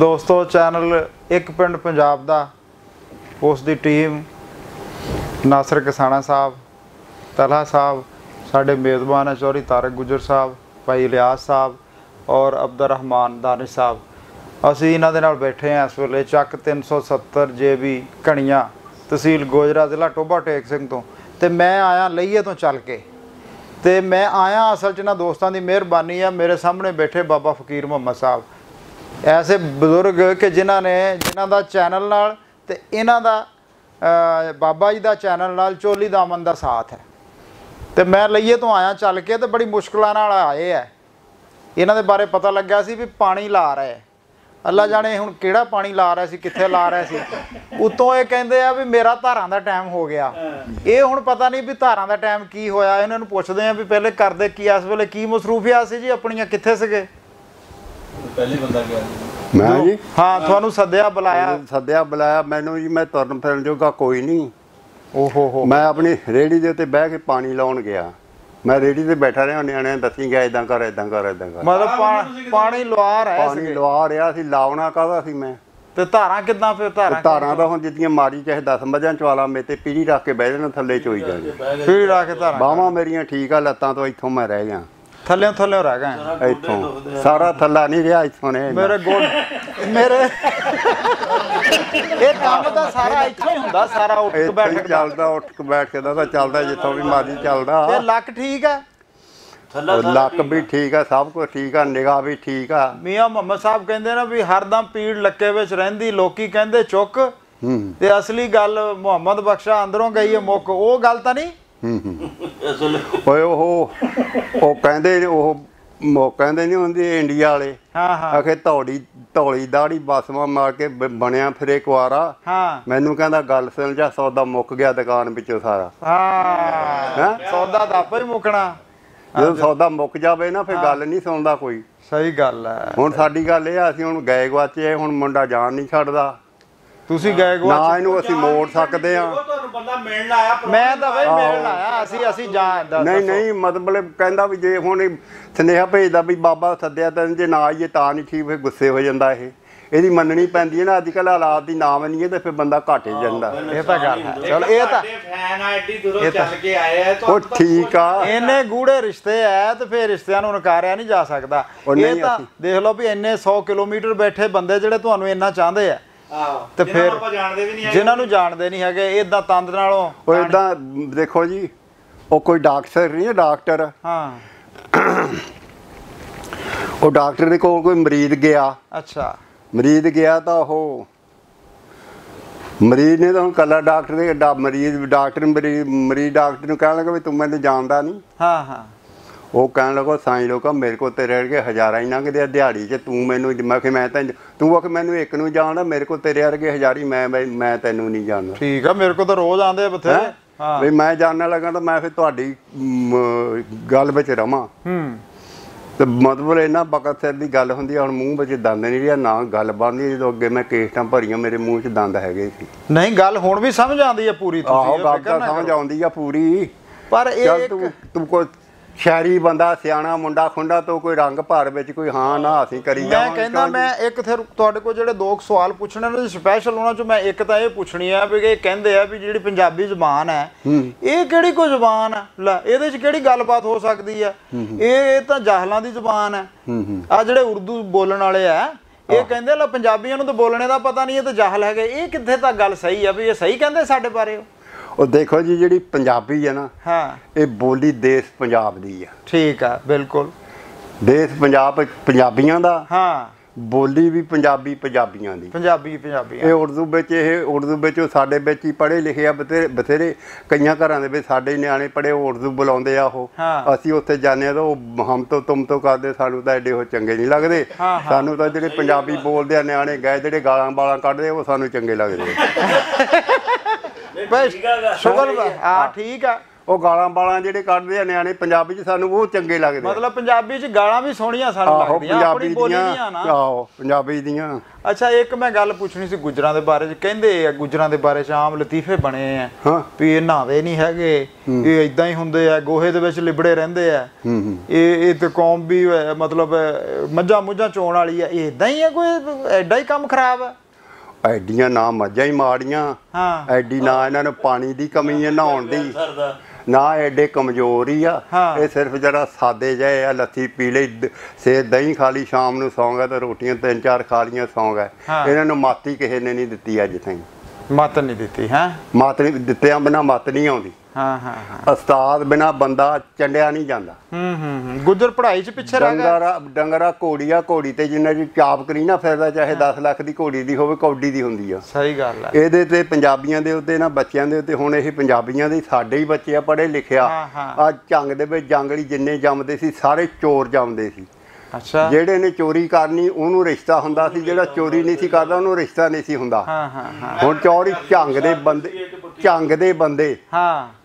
दोस्तों चैनल एक पिंड पंजाब दा उस दी टीम नासर कसाना साहब, तलहा साहब, साढ़े मेज़बान है चौधरी तारक गुजर साहब, भाई इलियास साहब और अब्दुर्रहमान दानिश साहब। असी इन्हां दे नाल बैठे हैं इस वेले चक 370 JB घणियां, तहसील गोजरा, जिला टोबा टेक सिंह तो। ते मैं आया लईए तो चल के ते मैं आया असल च इन्हां दोस्तां दी मेहरबानी है। मेरे सामने बैठे बाबा फकीर मुहम्मद साहब, ऐसे बजुर्ग कि जिन्हां दा चैनल नाल ते इन्हां दा बाबा जी दा चैनल नाल चोली दामन दा साथ है। तो मैं लईए तो आया चल के, तो बड़ी मुश्किलों नाल आए है। इन्हां दे बारे पता लग्या सी भी पानी ला रहे, अल्लाह जाने हुण किहड़ा पानी ला रहा सी, कित्थे ला रहा सी। उत्तों ये कहंदे आ भी मेरा धारां दा टाइम हो गया। ये हुण पता नहीं भी धारां दा टाइम की होया। इन्हां नूं पुछदे आ भी पहले करदे की, इस वेले की मसरूफियात सी जी अपणियां, कित्थे सीगे? पहले बंदा गया मैं जी, हाँ तुहानूं सद्दिया बुलाया मैनू जी, मैं तुरन फिरन जोगा कोई नहीं। ओहो हो, मैं अपनी रेहड़ी दे उत्ते बह के पानी लाउण गया। मैं रेहड़ी ते बैठा रहा, निआणे दसी गया इदां कर इदां कर इदां कर। मतलब पानी लवा रहा पानी लवा रहा सी, लाउणा काहदा सी मैं। ते धारां किद्दां फिर? धारां तां हुण जिद्दियां मारी चाहे 10 मझां चवाला, मेरे ते पीढ़ी रख के बह जाना, थल्ले चोई जानी। पीढ़ी रख के धारां बाहां मेरियां ठीक आ, लत्तां तो इत्थों मैं रह गया, थल्ले रह गए। इत्थों सारा थल्ला नहीं रहा, इत्थों ने मेरे गोल मेरे ये काम तो सारा इत्थों ही हुंदा, सारा उठ के बैठ के चलदा, उठ के बैठ के दा चलदा, जित्थों भी मर्जी चलदा। ते लक ठीक है, लक भी ठीक है, सब कुछ ठीक है, निगाह भी ठीक है। मियां मुहम्मद साहब कहंदे ना भी हरदम पीड़ लक्के विच रहिंदी, लोकी कहंदे चुक, ते असली गल मुहम्मद बख्शा अंदरों गई है मुक, वो गल तां नहीं। कहते नहीं होंगे इंडिया वाले, हाँ हाँ आखे धौली दाड़ी बसमा मार के बनया फिरे कुआरा। हाँ मैनू कहंदा गल सुन जा, सौदा मुक गया दुकान पिछों सारा। हाँ सौदा तां आपे ही मुकना, जो सौदा मुक जाए ना फिर गल नहीं सुनता कोई। सही गल है। हुण साडी गल ये, असीं हुण गए गुआचे, हुण मुंडा जान नहीं छड्डदा। ਤੁਸੀਂ ਗਏ ਗੋ ਨਾ ਇਹਨੂੰ ਅਸੀਂ ਮੋੜ ਸਕਦੇ ਆ। ਤੁਹਾਨੂੰ ਬੰਦਾ ਮਿਲਣ ਆਇਆ, ਮੈਂ ਤਾਂ ਬਈ ਮਿਲਣ ਆਇਆ, ਅਸੀਂ ਜਾਂ ਨਹੀਂ ਮਤਲਬ ਕਹਿੰਦਾ ਵੀ ਜੇ ਹੁਣ ਸੁਨੇਹਾ ਭੇਜਦਾ ਵੀ ਬਾਬਾ ਸੱਦਿਆ ਤੈਨੂੰ, ਜੇ ਨਾ ਆਈਏ ਤਾਂ ਨਹੀਂ ਠੀਕ, ਫਿਰ ਗੁੱਸੇ ਹੋ ਜਾਂਦਾ। ਇਹਦੀ ਮੰਨਣੀ ਪੈਂਦੀ ਹੈ ਨਾ, ਅੱਜ ਕੱਲ੍ਹ ਹਾਲਾਤ ਦੀ ਨਾ ਮੰਨੀਏ ਤਾਂ ਫਿਰ ਬੰਦਾ ਘੱਟ ਹੀ ਜਾਂਦਾ। ਇਹ ਤਾਂ ਗੱਲ ਹੈ। ਚਲ ਇਹ ਤਾਂ ਫੈਨ ਆ, ਐਡੀ ਦੂਰੋਂ ਚੱਲ ਕੇ ਆਏ ਆ, ਉਹ ਠੀਕ ਆ, ਇੰਨੇ ਗੂੜੇ ਰਿਸ਼ਤੇ ਆ ਤੇ ਫਿਰ ਰਿਸ਼ਤਿਆਂ ਨੂੰ ਨਕਾਰਿਆ ਨਹੀਂ ਜਾ ਸਕਦਾ। ਇਹ ਤਾਂ ਦੇਖ ਲਓ ਵੀ ਇੰਨੇ 100 ਕਿਲੋਮੀਟਰ ਬੈਠੇ ਬੰਦੇ ਜਿਹੜੇ ਤੁਹਾਨੂੰ ਇੰਨਾ ਚਾਹੁੰਦੇ ਆ, ਤੇ ਫਿਰ ਜਿਨ੍ਹਾਂ ਨੂੰ ਜਾਣਦੇ ਨਹੀਂ ਹੈਗੇ, ਇਦਾਂ ਤੰਦ ਨਾਲੋਂ ਉਹ ਇਦਾਂ ਦੇਖੋ ਜੀ, ਉਹ ਕੋਈ ਡਾਕਟਰ ਨਹੀਂ ਹੈ, ਡਾਕਟਰ। ਹਾਂ ਉਹ ਡਾਕਟਰ ਦੇ ਕੋਲ ਕੋਈ ਮਰੀਜ਼ ਗਿਆ। ਅੱਛਾ, ਮਰੀਜ਼ ਗਿਆ ਤਾਂ ਉਹ ਮਰੀਜ਼ ਨੇ ਤਾਂ ਹੁਣ ਕੱਲਾ ਡਾਕਟਰ ਦੇ ਮਰੀਜ਼ ਡਾਕਟਰ ਨੂੰ ਕਹਿਣ ਲੱਗਾ ਵੀ ਤੂੰ ਮੈਨੂੰ ਜਾਣਦਾ ਨਹੀਂ। ਹਾਂ ਹਾਂ ਉਹ ਕਹਿਣ ਲੱਗਾ ਸਾਈਂ ਲੋਕਾਂ ਮੇਰੇ ਕੋਲ ਤੇਰੇ ਵਰਗੇ ਹਜ਼ਾਰਾਂ ਹੀ ਲੰਘਦੇ ਆ ਦਿਹਾੜੀ 'ਚ, ਤੂੰ ਮੈਨੂੰ ਮੈਂ ਤੂੰ ਆਖ ਮੈਨੂੰ ਇੱਕ ਨੂੰ ਜਾਣਦਾ, ਮੇਰੇ ਕੋਲ ਤੇਰੇ ਵਰਗੇ ਹਜ਼ਾਰੀ, ਮੈਂ ਤੈਨੂੰ ਨਹੀਂ ਜਾਣਦਾ। ਠੀਕ ਆ, ਮੇਰੇ ਕੋਲ ਤਾਂ ਰੋਜ਼ ਆਉਂਦੇ ਆ ਬਥੇਰੇ। ਹਾਂ ਵੀ ਮੈਂ ਜਾਣਨ ਲੱਗਾ ਤਾਂ ਮੈਂ ਫਿਰ ਤੁਹਾਡੀ ਗੱਲ ਵਿੱਚ ਰਵਾਂ। ਤੇ ਮਤਲਬ ਇਹਨਾਂ ਬਕਤ ਸਿਰ ਦੀ ਗੱਲ ਹੁੰਦੀ ਆ। ਹੁਣ ਮੂੰਹ ਵਿੱਚ ਦੰਦ ਨਹੀਂ ਰਿਹਾ, ਨਾ ਗੱਲ ਬਣਦੀ। ਜਦੋਂ ਅੱਗੇ ਮੈਂ ਕੇਸਟਾਂ ਭਰੀਆਂ, ਮੇਰੇ ਮੂੰਹ 'ਚ ਦੰਦ ਹੈਗੇ ਸੀ। ਨਹੀਂ ਗੱਲ ਹੁਣ ਵੀ ਸਮਝ ਆਉਂਦੀ ਹੈ ਪੂਰੀ? ਆਹੋ ਗੱਲ ਤਾਂ ਸਮਝ ਆਉਂਦੀ ਆ ਪੂਰੀ, ਪਰ ਇਹ ਤੂੰ ਕੋਈ ਸ਼ਹਿਰੀ ਬੰਦਾ, ਸਿਆਣਾ ਮੁੰਡਾ ਖੁੰਡਾ ਤੋਂ ਕੋਈ ਰੰਗ ਭਰ ਵਿੱਚ ਕੋਈ ਹਾਂ ਨਾ ਅਸੀਂ ਕਰੀ ਜਾਵਾਂਗੇ। ਮੈਂ ਕਹਿੰਦਾ ਮੈਂ ਇੱਕ ਫਿਰ ਤੁਹਾਡੇ ਕੋਲ ਜਿਹੜੇ 2 ਸਵਾਲ ਪੁੱਛਣੇ ਨੇ ਸਪੈਸ਼ਲ, ਉਹਨਾਂ 'ਚੋਂ ਮੈਂ ਇੱਕ ਤਾਂ ਇਹ ਪੁੱਛਣੀ ਆ ਵੀ ਇਹ ਕਹਿੰਦੇ ਆ ਵੀ ਜਿਹੜੀ ਪੰਜਾਬੀ ਜ਼ੁਬਾਨ ਹੈ ਇਹ ਕਿਹੜੀ ਕੋਈ ਜ਼ੁਬਾਨ ਆ? ਲੈ ਇਹਦੇ 'ਚ ਕਿਹੜੀ ਗੱਲਬਾਤ ਹੋ ਸਕਦੀ ਆ? ਇਹ ਤਾਂ ਜਾਹਲਾਂ ਦੀ ਜ਼ੁਬਾਨ ਹੈ। ਆ ਜਿਹੜੇ ਉਰਦੂ ਬੋਲਣ ਵਾਲੇ ਆ, ਇਹ ਕਹਿੰਦੇ ਲੈ ਪੰਜਾਬੀਆਂ ਨੂੰ ਤਾਂ ਬੋਲਣੇ ਦਾ ਪਤਾ ਨਹੀਂ, ਇਹ ਤਾਂ ਜਾਹਲ ਹੈਗੇ। ਇਹ ਕਿੱਥੇ ਤੱਕ ਗੱਲ ਸਹੀ ਆ ਵੀ ਇਹ ਸਹੀ ਕਹਿੰਦੇ ਸਾਡੇ ਬਾਰੇ? ਉਹ ਦੇਖੋ ਜੀ, ਜਿਹੜੀ ਪੰਜਾਬੀ ਹੈ ਨਾ, ਹਾਂ ਇਹ ਬੋਲੀ ਦੇਸ਼ ਪੰਜਾਬ ਦੀ ਆ। ਠੀਕ ਆ, ਬਿਲਕੁਲ ਦੇਸ਼ ਪੰਜਾਬ ਪੰਜਾਬੀਆਂ ਦਾ। ਹਾਂ ਬੋਲੀ ਵੀ ਪੰਜਾਬੀ ਪੰਜਾਬੀਆਂ ਦੀ। ਪੰਜਾਬੀ ਇਹ ਉਰਦੂ ਵਿੱਚ ਸਾਡੇ ਵਿੱਚ ਹੀ ਪੜ੍ਹੇ ਲਿਖੇ ਆ ਬਥੇਰੇ। ਕਈਆਂ ਘਰਾਂ ਦੇ ਵਿੱਚ ਸਾਡੇ ਨਿਆਣੇ ਪੜ੍ਹੇ, ਉਹ ਉਰਦੂ ਬੁਲਾਉਂਦੇ ਆ। ਉਹ ਅਸੀਂ ਉੱਥੇ ਜਾਂਦੇ ਆ ਤਾਂ ਉਹ ਹਮ ਤੋਂ ਤੁਮ ਤੋਂ ਕਰਦੇ, ਸਾਨੂੰ ਤਾਂ ਐਡੇ ਉਹ ਚੰਗੇ ਨਹੀਂ ਲੱਗਦੇ। ਸਾਨੂੰ ਤਾਂ ਜਿਹੜੇ ਪੰਜਾਬੀ ਬੋਲਦੇ ਆ ਨਿਆਣੇ ਗਏ, ਜਿਹੜੇ ਗਾਲਾਂ ਕੱਢਦੇ, ਉਹ ਸਾਨੂੰ ਚੰਗੇ ਲੱਗਦੇ। ਸ਼ੁਕਰ, ਹਾਂ ਠੀਕ ਆ। ਉਹ ਗਾਲਾਂ ਬਾਲਾਂ ਜਿਹੜੇ ਕੱਢਦੇ ਆ ਨਿਆਣੇ ਪੰਜਾਬੀ ਚ ਸਾਨੂੰ ਉਹ ਚੰਗੇ ਲੱਗਦੇ। ਮਤਲਬ ਪੰਜਾਬੀ ਚ ਗਾਲਾਂ ਵੀ ਸੋਹਣੀਆਂ ਸਾਨੂੰ ਲੱਗਦੀਆਂ, ਆਪਣੀ ਬੋਲੀ ਦੀਆਂ ਨਾ। ਆਹੋ ਪੰਜਾਬੀ ਦੀਆਂ। ਅੱਛਾ ਇੱਕ ਮੈਂ ਗੱਲ ਪੁੱਛਣੀ ਸੀ ਗੁੱਜਰਾਂ ਦੇ ਬਾਰੇ ਚ, ਕਹਿੰਦੇ ਆ ਗੁੱਜਰਾਂ ਦੇ ਬਾਰੇ ਚ ਆਮ ਲਤੀਫੇ ਬਣੇ ਆ ਵੀ ਇਹ ਨਹਾਵੇ ਨਹੀਂ ਹੈਗੇ, ਇਹ ਇਦਾਂ ਹੀ ਹੁੰਦੇ ਆ, ਗੋਹੇ ਦੇ ਵਿੱਚ ਲਿਬੜੇ ਰਹਿੰਦੇ ਆ, ਇਹ ਤੇ ਕੌਮ ਵੀ ਮਤਲਬ ਮੱਝਾਂ ਮੁੱਝਾਂ ਚੋਣ ਵਾਲੀ ਆ, ਇਹ ਇਦਾਂ ਹੀ ਆ, ਕੋਈ ਐਡਾ ਹੀ ਕੰਮ ਖਰਾਬ ਆ? ਐਡੀਆਂ ਨਾ ਮੱਝਾਂ ਹੀ ਮਾੜੀਆਂ, ਐਡੀ ਨਾ ਇਹਨਾਂ ਨੂੰ ਪਾਣੀ ਦੀ ਕਮੀ ਹੈ ਨਹਾਉਣ ਦੀ, ਨਾ ਐਡੇ ਕਮਜ਼ੋਰ ਹੀ ਆ। ਇਹ ਸਿਰਫ ਜਿਹੜਾ ਸਾਦੇ ਜਿਹੇ ਆ, ਲੱਥੀ ਪੀ ਲਈ, ਸੇ ਦਹੀਂ ਖਾ ਲਈ, ਸ਼ਾਮ ਨੂੰ ਸੌਂ ਗਏ ਤੇ ਰੋਟੀਆਂ 3-4 ਖਾ ਲੀਆਂ, ਸੌਂ ਗਏ। ਇਹਨਾਂ ਨੂੰ ਮੱਤ ਹੀ ਕਿਸੇ ਨੇ ਨਹੀਂ ਦਿੱਤੀ ਅੱਜ ਤਾਈਂ। ਮੱਤ ਨਹੀਂ ਦਿੱਤੀ ਹੈ? ਮੱਤ ਨਹੀਂ ਦਿੱਤਿਆਂ ਬਿਨਾਂ ਮੱਤ ਨਹੀਂ ਆਉਂਦੀ। ਉਸਤਾਦ ਬਿਨਾਂ ਬੰਦਾ ਚੰਡਿਆ ਨਹੀਂ ਜਾਂਦਾ। ਗੁੱਜਰ ਪੜ੍ਹਾਈ ਚ ਪਿੱਛੇ ਰਹਿ ਗਿਆ। ਡੰਗਰਾ ਘੋੜੀਆ, ਘੋੜੀ ਤੇ ਜਿੰਨਾ ਜੀ ਚਾਪ ਕਰੀ ਨਾ ਫਿਰਦਾ, ਚਾਹੇ 10 ਲੱਖ ਦੀ ਘੋੜੀ ਦੀ ਹੋਵੇ, ਕੌਡੀ ਦੀ ਹੁੰਦੀ ਆ। ਸਹੀ ਗੱਲ ਹੈ। ਇਹਦੇ ਤੇ ਪੰਜਾਬੀਆਂ ਦੇ ਉੱਤੇ ਨਾ, ਬੱਚਿਆਂ ਦੇ ਉੱਤੇ, ਹੁਣ ਇਹ ਪੰਜਾਬੀਆਂ ਦੇ ਸਾਡੇ ਹੀ ਬੱਚੇ ਆ ਪੜ੍ਹੇ ਲਿਖਿਆ। ਆ ਝੰਗ ਦੇ ਵਿੱਚ ਜੰਗਲੀ ਜਿੰਨੇ ਜੰਮਦੇ ਸੀ ਸਾਰੇ ਚੋਰ ਜੰਮਦੇ ਸੀ। ਅੱਛਾ। ਜਿਹੜੇ ਨੇ ਚੋਰੀ ਕਰਨੀ ਉਹਨੂੰ ਰਿਸ਼ਤਾ ਹੁੰਦਾ ਸੀ, ਜਿਹੜਾ ਚੋਰੀ ਨਹੀਂ ਸੀ ਕਰਦਾ ਉਹਨੂੰ ਰਿਸ਼ਤਾ ਨਹੀਂ ਸੀ ਹੁੰਦਾ। ਹੁਣ ਚੋਰੀ ਝੰਗ ਦੇ ਬੰਦੇ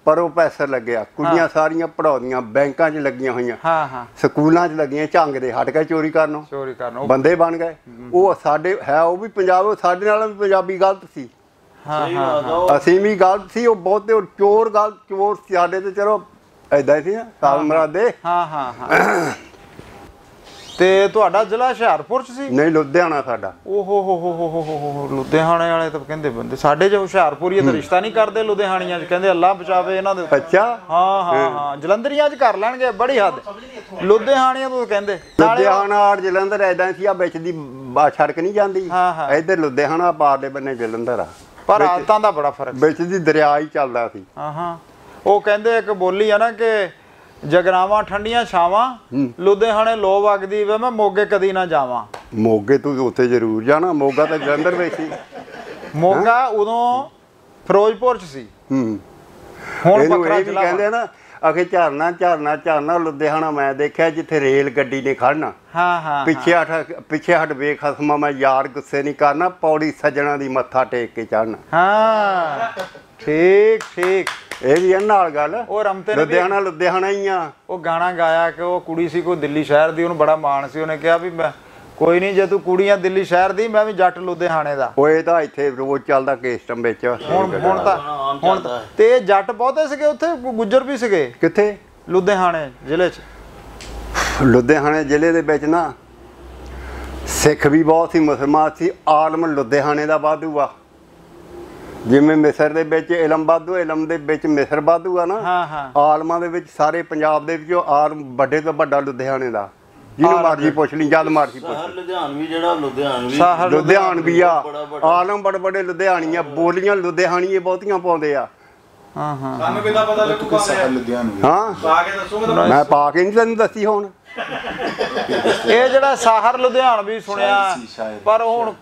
ਪ੍ਰੋਫੈਸਰ ਲੱਗਿਆ, ਕੁੜੀਆਂ ਸਾਰੀਆਂ ਪੜਾਉਂਦੀਆਂ, ਬੈਂਕਾਂ 'ਚ ਲੱਗੀਆਂ ਹੋਈਆਂ, ਸਕੂਲਾਂ 'ਚ ਲੱਗੀਆਂ, ਝੰਗ ਦੇ ਹਟ ਕੇ ਚੋਰੀ ਕਰਨ ਬੰਦੇ ਬਣ ਗਏ। ਉਹ ਸਾਡੇ ਹੈ, ਉਹ ਵੀ ਪੰਜਾਬ, ਸਾਡੇ ਨਾਲ ਵੀ ਪੰਜਾਬੀ ਗਲਤ ਸੀ, ਅਸੀਂ ਵੀ ਗਲਤ ਸੀ। ਉਹ ਬਹੁਤੇ ਚੋਰ ਚੋਰ ਸਾਡੇ ਤੇ ਚਲੋ ਏਦਾਂ ਸੀ ਨਾ ਸਾਲ ਮਰਾਦੇ। ਤੇ ਤੁਹਾਡਾ ਜ਼ਿਲ੍ਹਾ ਹੁਸ਼ਿਆਰਪੁਰ ਚ ਸੀ? ਨਹੀਂ, ਲੁਧਿਆਣਾ ਸਾਡਾ। ਓਹੋ ਹੋ ਲੁਧਿਆਣੇ ਵਾਲੇ ਤਾਂ ਕਹਿੰਦੇ ਬੰਦੇ ਸਾਡੇ ਚ ਹੁਸ਼ਿਆਰਪੁਰੀਏ ਤਾਂ ਰਿਸ਼ਤਾ ਨਹੀਂ ਕਰਦੇ ਲੁਧਿਆਣੀਆਂ ਚ, ਕਹਿੰਦੇ ਅੱਲਾ ਬਚਾਵੇ ਇਹਨਾਂ ਦੇ। ਅੱਛਾ। ਹਾਂ ਜਲੰਧਰੀਆਂ ਚ ਕਰ ਲੈਣਗੇ, ਬੜੀ ਹੱਦ। ਲੁਧਿਆਣੀਆਂ ਤੋਂ ਕਹਿੰਦੇ ਲੁਧਿਆਣਾ ਔਰ ਜਲੰਧਰ ਏਦਾਂ ਸੀ। ਆ ਵਿੱਚ ਦੀ ਸੜਕ ਨਹੀਂ ਜਾਂਦੀ, ਇੱਧਰ ਲੁਧਿਆਣਾ ਪਾਰਲੇ ਬੰਨੇ ਜਲੰਧਰ ਆ, ਪਰ ਹਾਲਤਾਂ ਦਾ ਬੜਾ ਫਰਕ, ਵਿੱਚ ਦੀ ਦਰਿਆ ਹੀ ਚੱਲਦਾ ਸੀ। ਉਹ ਕਹਿੰਦੇ ਇੱਕ ਬੋਲੀ ਆ ਨਾ ਕਿ ਜਗਰਾਵਾਂ ਠੰਡੀਆਂ ਛਾਵਾਂ, ਲੁਧਿਆਣੇ ਲੋ ਵਗਦੀ ਵੇ, ਮੈਂ ਮੋਗੇ ਕਦੀ ਨਾ ਜਾਵਾਂ। ਮੋਗੇ ਤੂੰ ਉੱਥੇ ਜ਼ਰੂਰ ਜਾਣਾ, ਮੋਗਾ ਤਾਂ ਜਲੰਧਰ ਵਿੱਚ ਸੀ। ਮੋਗਾ ਉਦੋਂ ਫਿਰੋਜ਼ਪੁਰ ਚ ਸੀ। ਹੁਣ ਇਹ ਵੀ ਕਹਿੰਦੇ ਨਾ ਅਖੇ ਝਰਨਾ ਝਰਨਾ ਝਰਨਾ ਲੁਧਿਆਣਾ ਮੈਂ ਦੇਖਿਆ ਜਿੱਥੇ ਰੇਲ ਗੱਡੀ ਨੇ ਖੜਨਾ। ਪਿੱਛੇ ਹਟ ਵੇਖ ਖਸਮਾ, ਮੈਂ ਯਾਰ ਗੁੱਸੇ ਨਹੀਂ ਕਰਨਾ, ਪੌੜੀ ਸੱਜਣਾ ਦੀ ਮੱਥਾ ਟੇਕ ਕੇ ਚੜਨਾ। ਠੀਕ ਠੀਕ, ਇਹ ਵੀ ਨਾਲ ਗੱਲ। ਉਹ ਰਮਤੇ ਲੁਧਿਆਣਾ ਹੀ ਆ। ਉਹ ਗਾਣਾ ਗਾਇਆ ਕਿ ਉਹ ਕੁੜੀ ਸੀ ਕੋਈ ਦਿੱਲੀ ਸ਼ਹਿਰ ਦੀ, ਉਹਨੂੰ ਬੜਾ ਮਾਣ ਸੀ, ਉਹਨੇ ਕਿਹਾ ਵੀ ਮੈਂ ਕੋਈ ਨਹੀਂ, ਜੇ ਤੂੰ ਕੁੜੀਆਂ ਦਿੱਲੀ ਸ਼ਹਿਰ ਦੀ, ਮੈਂ ਵੀ ਜੱਟ ਲੁਧਿਆਣੇ ਦਾ। ਉਹ ਇਹ ਤਾਂ ਇੱਥੇ ਰੋਜ਼ ਚੱਲਦਾ ਕੇਸਟਮ ਵਿੱਚ। ਹੁਣ ਤੇ ਜੱਟ ਬਹੁਤੇ ਸੀਗੇ ਉੱਥੇ, ਗੁੱਜਰ ਵੀ ਸੀਗੇ। ਕਿੱਥੇ? ਲੁਧਿਆਣੇ ਜ਼ਿਲ੍ਹੇ ਚ। ਲੁਧਿਆਣੇ ਜ਼ਿਲ੍ਹੇ ਦੇ ਵਿੱਚ ਨਾ ਸਿੱਖ ਵੀ ਬਹੁਤ ਸੀ, ਮੁਸਲਮਾਨ ਸੀ। ਆਲਮ ਲੁਧਿਆਣੇ ਦਾ ਵਾਧੂ ਆ। ਜਿਵੇਂ ਮਿਸਰ ਦੇ ਵਿੱਚ ਇਲਮ ਵਾਧੂ, ਇਲਮ ਦੇ ਵਿੱਚ ਮਿਸਰ ਵਾਧੂ ਆ ਨਾ, ਆਲਮਾਂ ਦੇ ਵਿੱਚ ਸਾਰੇ ਪੰਜਾਬ ਦੇ ਵਿੱਚੋਂ ਆਲਮ ਵੱਡੇ ਤੋਂ ਵੱਡਾ ਲੁਧਿਆਣੇ ਦਾ। ਜਿਹਨੂੰ ਮਰਜ਼ੀ ਪੁੱਛ ਲਈ, ਜਦ ਮਰਜ਼ੀ ਪੁੱਛ ਲਈ। ਲੁਧਿਆਣਵੀ ਆ, ਆਲਮ ਬੜੇ ਬੜੇ ਲੁਧਿਆਣੀ ਆ, ਬੋਲੀਆਂ ਲੁਧਿਆਣੀਏ ਬਹੁਤੀਆਂ ਪਾਉਂਦੇ ਆ। ਸਾਨੂੰ ਕਿੱਦਾਂ ਪਤਾ ਲੱਗੂ ਲੁਧਿਆਣਵੀ? ਪਾ ਕੇ ਦੱਸੋਗੇ? ਮੈਂ ਪਾ ਕੇ ਨਹੀਂ ਤੈਨੂੰ ਦੱਸੀ ਹੁਣ। ਇਹ ਜਿਹੜਾ ਸਾਹਰ ਲੁਧਿਆਣਵੀ ਸੁਣਿਆ, ਪਰ ਹੁਣ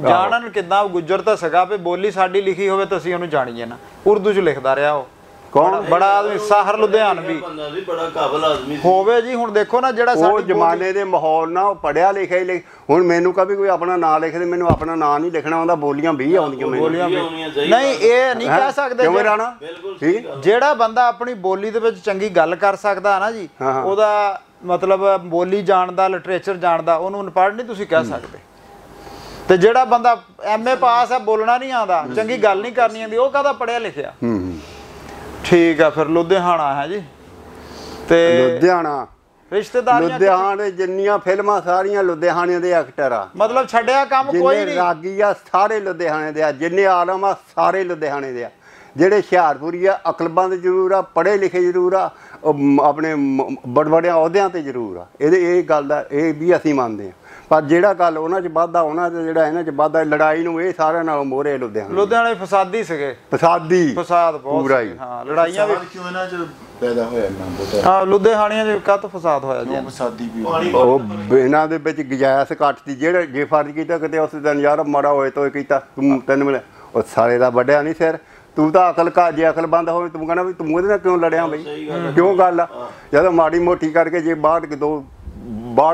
ਜਾਣਨ ਕਿੱਦਾਂ? ਗੁੱਜਰ ਤਾਂ ਸਗਾ ਵੀ ਬੋਲੀ ਸਾਡੀ ਲਿਖੀ ਹੋਵੇ ਤਾਂ ਅਸੀਂ ਉਹਨੂੰ ਜਾਣੀਏ ਨਾ। ਉਰਦੂ ਚ ਲਿਖਦਾ ਰਿਹਾ ਉਹ। ਕੌਣ? ਬੜਾ ਆਦਮੀ ਸਾਹਰ ਲੁਧਿਆਣਵੀ ਬੜਾ ਕਾਬਲ ਆਦਮੀ ਹੋਵੇ ਜੀ। ਹੁਣ ਦੇਖੋ ਨਾ ਜਿਹੜਾ ਉਹ ਜ਼ਮਾਨੇ ਦੇ ਮਾਹੌਲ ਨਾਲ, ਉਹ ਪੜਿਆ ਲਿਖਿਆ ਹੀ। ਹੁਣ ਮੈਨੂੰ ਕभी ਕੋਈ ਆਪਣਾ ਨਾਂ ਲਿਖਦੇ, ਮੈਨੂੰ ਆਪਣਾ ਨਾਂ ਨਹੀਂ ਲਿਖਣਾ ਆਉਂਦਾ, ਬੋਲੀਆਂ 20 ਆਉਂਦੀਆਂ ਮੈਨੂੰ। ਨਹੀਂ, ਇਹ ਨਹੀਂ ਕਹਿ ਸਕਦੇ ਜਿਹੜਾ ਬੰਦਾ ਆਪਣੀ ਬੋਲੀ ਦੇ ਵਿੱਚ ਚੰਗੀ ਗੱਲ ਕਰ ਸਕਦਾ ਨਾ ਜੀ, ਉਹਦਾ ਮਤਲਬ ਬੋਲੀ ਜਾਣਦਾ, ਲਿਟਰੇਚਰ ਜਾਣਦਾ, ਉਹਨੂੰ ਅਨਪੜ੍ਹ ਨਹੀਂ ਤੁਸੀਂ ਕਹਿ ਸਕਦੇ। ਤੇ ਜਿਹੜਾ ਬੰਦਾ MA ਪਾਸ ਆ, ਬੋਲਣਾ ਨਹੀਂ ਆਉਂਦਾ, ਚੰਗੀ ਗੱਲ ਨਹੀਂ ਕਰਨੀ ਆਉਂਦੀ, ਉਹ ਕਾਹਦਾ ਪੜਿਆ ਲਿਖਿਆ? ਠੀਕ ਆ। ਫਿਰ ਲੁਧਿਆਣਾ ਹੈ ਜੀ। ਤੇ ਲੁਧਿਆਣਾ ਰਿਸ਼ਤੇਦਾਰੀਆਂ, ਲੁਧਿਆਣੇ ਜਿੰਨੀਆਂ ਫਿਲਮਾਂ ਸਾਰੀਆਂ ਲੁਧਿਆਣੇ ਦੇ ਐਕਟਰ ਆ। ਮਤਲਬ ਛੱਡਿਆ ਕੰਮ ਕੋਈ ਨਹੀਂ। ਰਾਗੀ ਆ ਸਾਰੇ ਲੁਧਿਆਣੇ ਦੇ ਆ, ਜਿੰਨੇ ਆਲਮ ਆ ਸਾਰੇ ਲੁਧਿਆਣੇ ਦੇ ਆ। ਜਿਹੜੇ ਹੁਸ਼ਿਆਰਪੁਰੀ ਆ ਅਕਲਬੰਦ ਜ਼ਰੂਰ ਆ, ਪੜ੍ਹੇ ਲਿਖੇ ਜ਼ਰੂਰ ਆ, ਆਪਣੇ ਬੜੇ ਅਹੁਦਿਆਂ ਤੇ ਜ਼ਰੂਰ ਆ। ਇਹ ਗੱਲ ਦਾ ਇਹ ਵੀ ਅਸੀਂ ਮੰਨਦੇ ਹਾਂ, ਪਰ ਜਿਹੜਾ ਗੱਲ ਉਹਨਾਂ 'ਚ ਵਾਧਾ, ਉਹਨਾਂ 'ਚ ਜਿਹੜਾ ਇਹਨਾਂ 'ਚ ਵਾਧਾ, ਲੜਾਈ ਨੂੰ ਇਹ ਸਾਰਿਆਂ ਨਾਲੋਂ ਮੋਹਰੇ ਲੁਧਿਆਣੇ ਫਸਾਦੀ ਸੀਗੇ। ਫਸਾਦ ਬਹੁਤ ਪੂਰਾ ਹੀ। ਲੜਾਈਆਂ ਵੀ ਕਿਉਂ ਇਹਨਾਂ 'ਚ ਪੈਦਾ ਹੋਇਆ? ਲੁਧਿਆਣਿਆਂ 'ਚ ਕਾਹਤੋਂ ਫਸਾਦ ਹੋਇਆ ਜੀ? ਫਸਾਦੀ ਵੀ ਉਹ ਇਹਨਾਂ ਦੇ ਵਿੱਚ ਗੁਜਾਇਸ਼ ਘੱਟ ਸੀ। ਜਿਹੜੇ ਜੇ ਫਰਜ਼ ਕੀਤਾ ਕਿਤੇ ਉਸ ਦਿਨ ਯਾਰ ਮਾੜਾ ਹੋਏ ਤੋਂ ਕੀਤਾ, ਤੈਨੂੰ ਮਿਲਿਆ, ਉਹ ਸਾਲੇ ਦਾ ਵੱਡਿਆ ਨਹੀਂ ਸਿਰ। ਤੂੰ ਤਾਂ ਅਕਲ ਜੇ ਅਕਲ ਬੰਦ ਹੋਵੇ, ਤੂੰ ਕਹਿਣਾ ਵੀ ਤੂੰ ਉਹਦੇ ਨਾਲ ਕਿਉਂ ਲੜਿਆ ਬਈ? ਕਿਉਂ ਗੱਲ ਆ? ਜਦੋਂ ਮਾੜੀ ਮੋਟੀ ਕਰਕੇ ਜੇ ਬਾਹਰ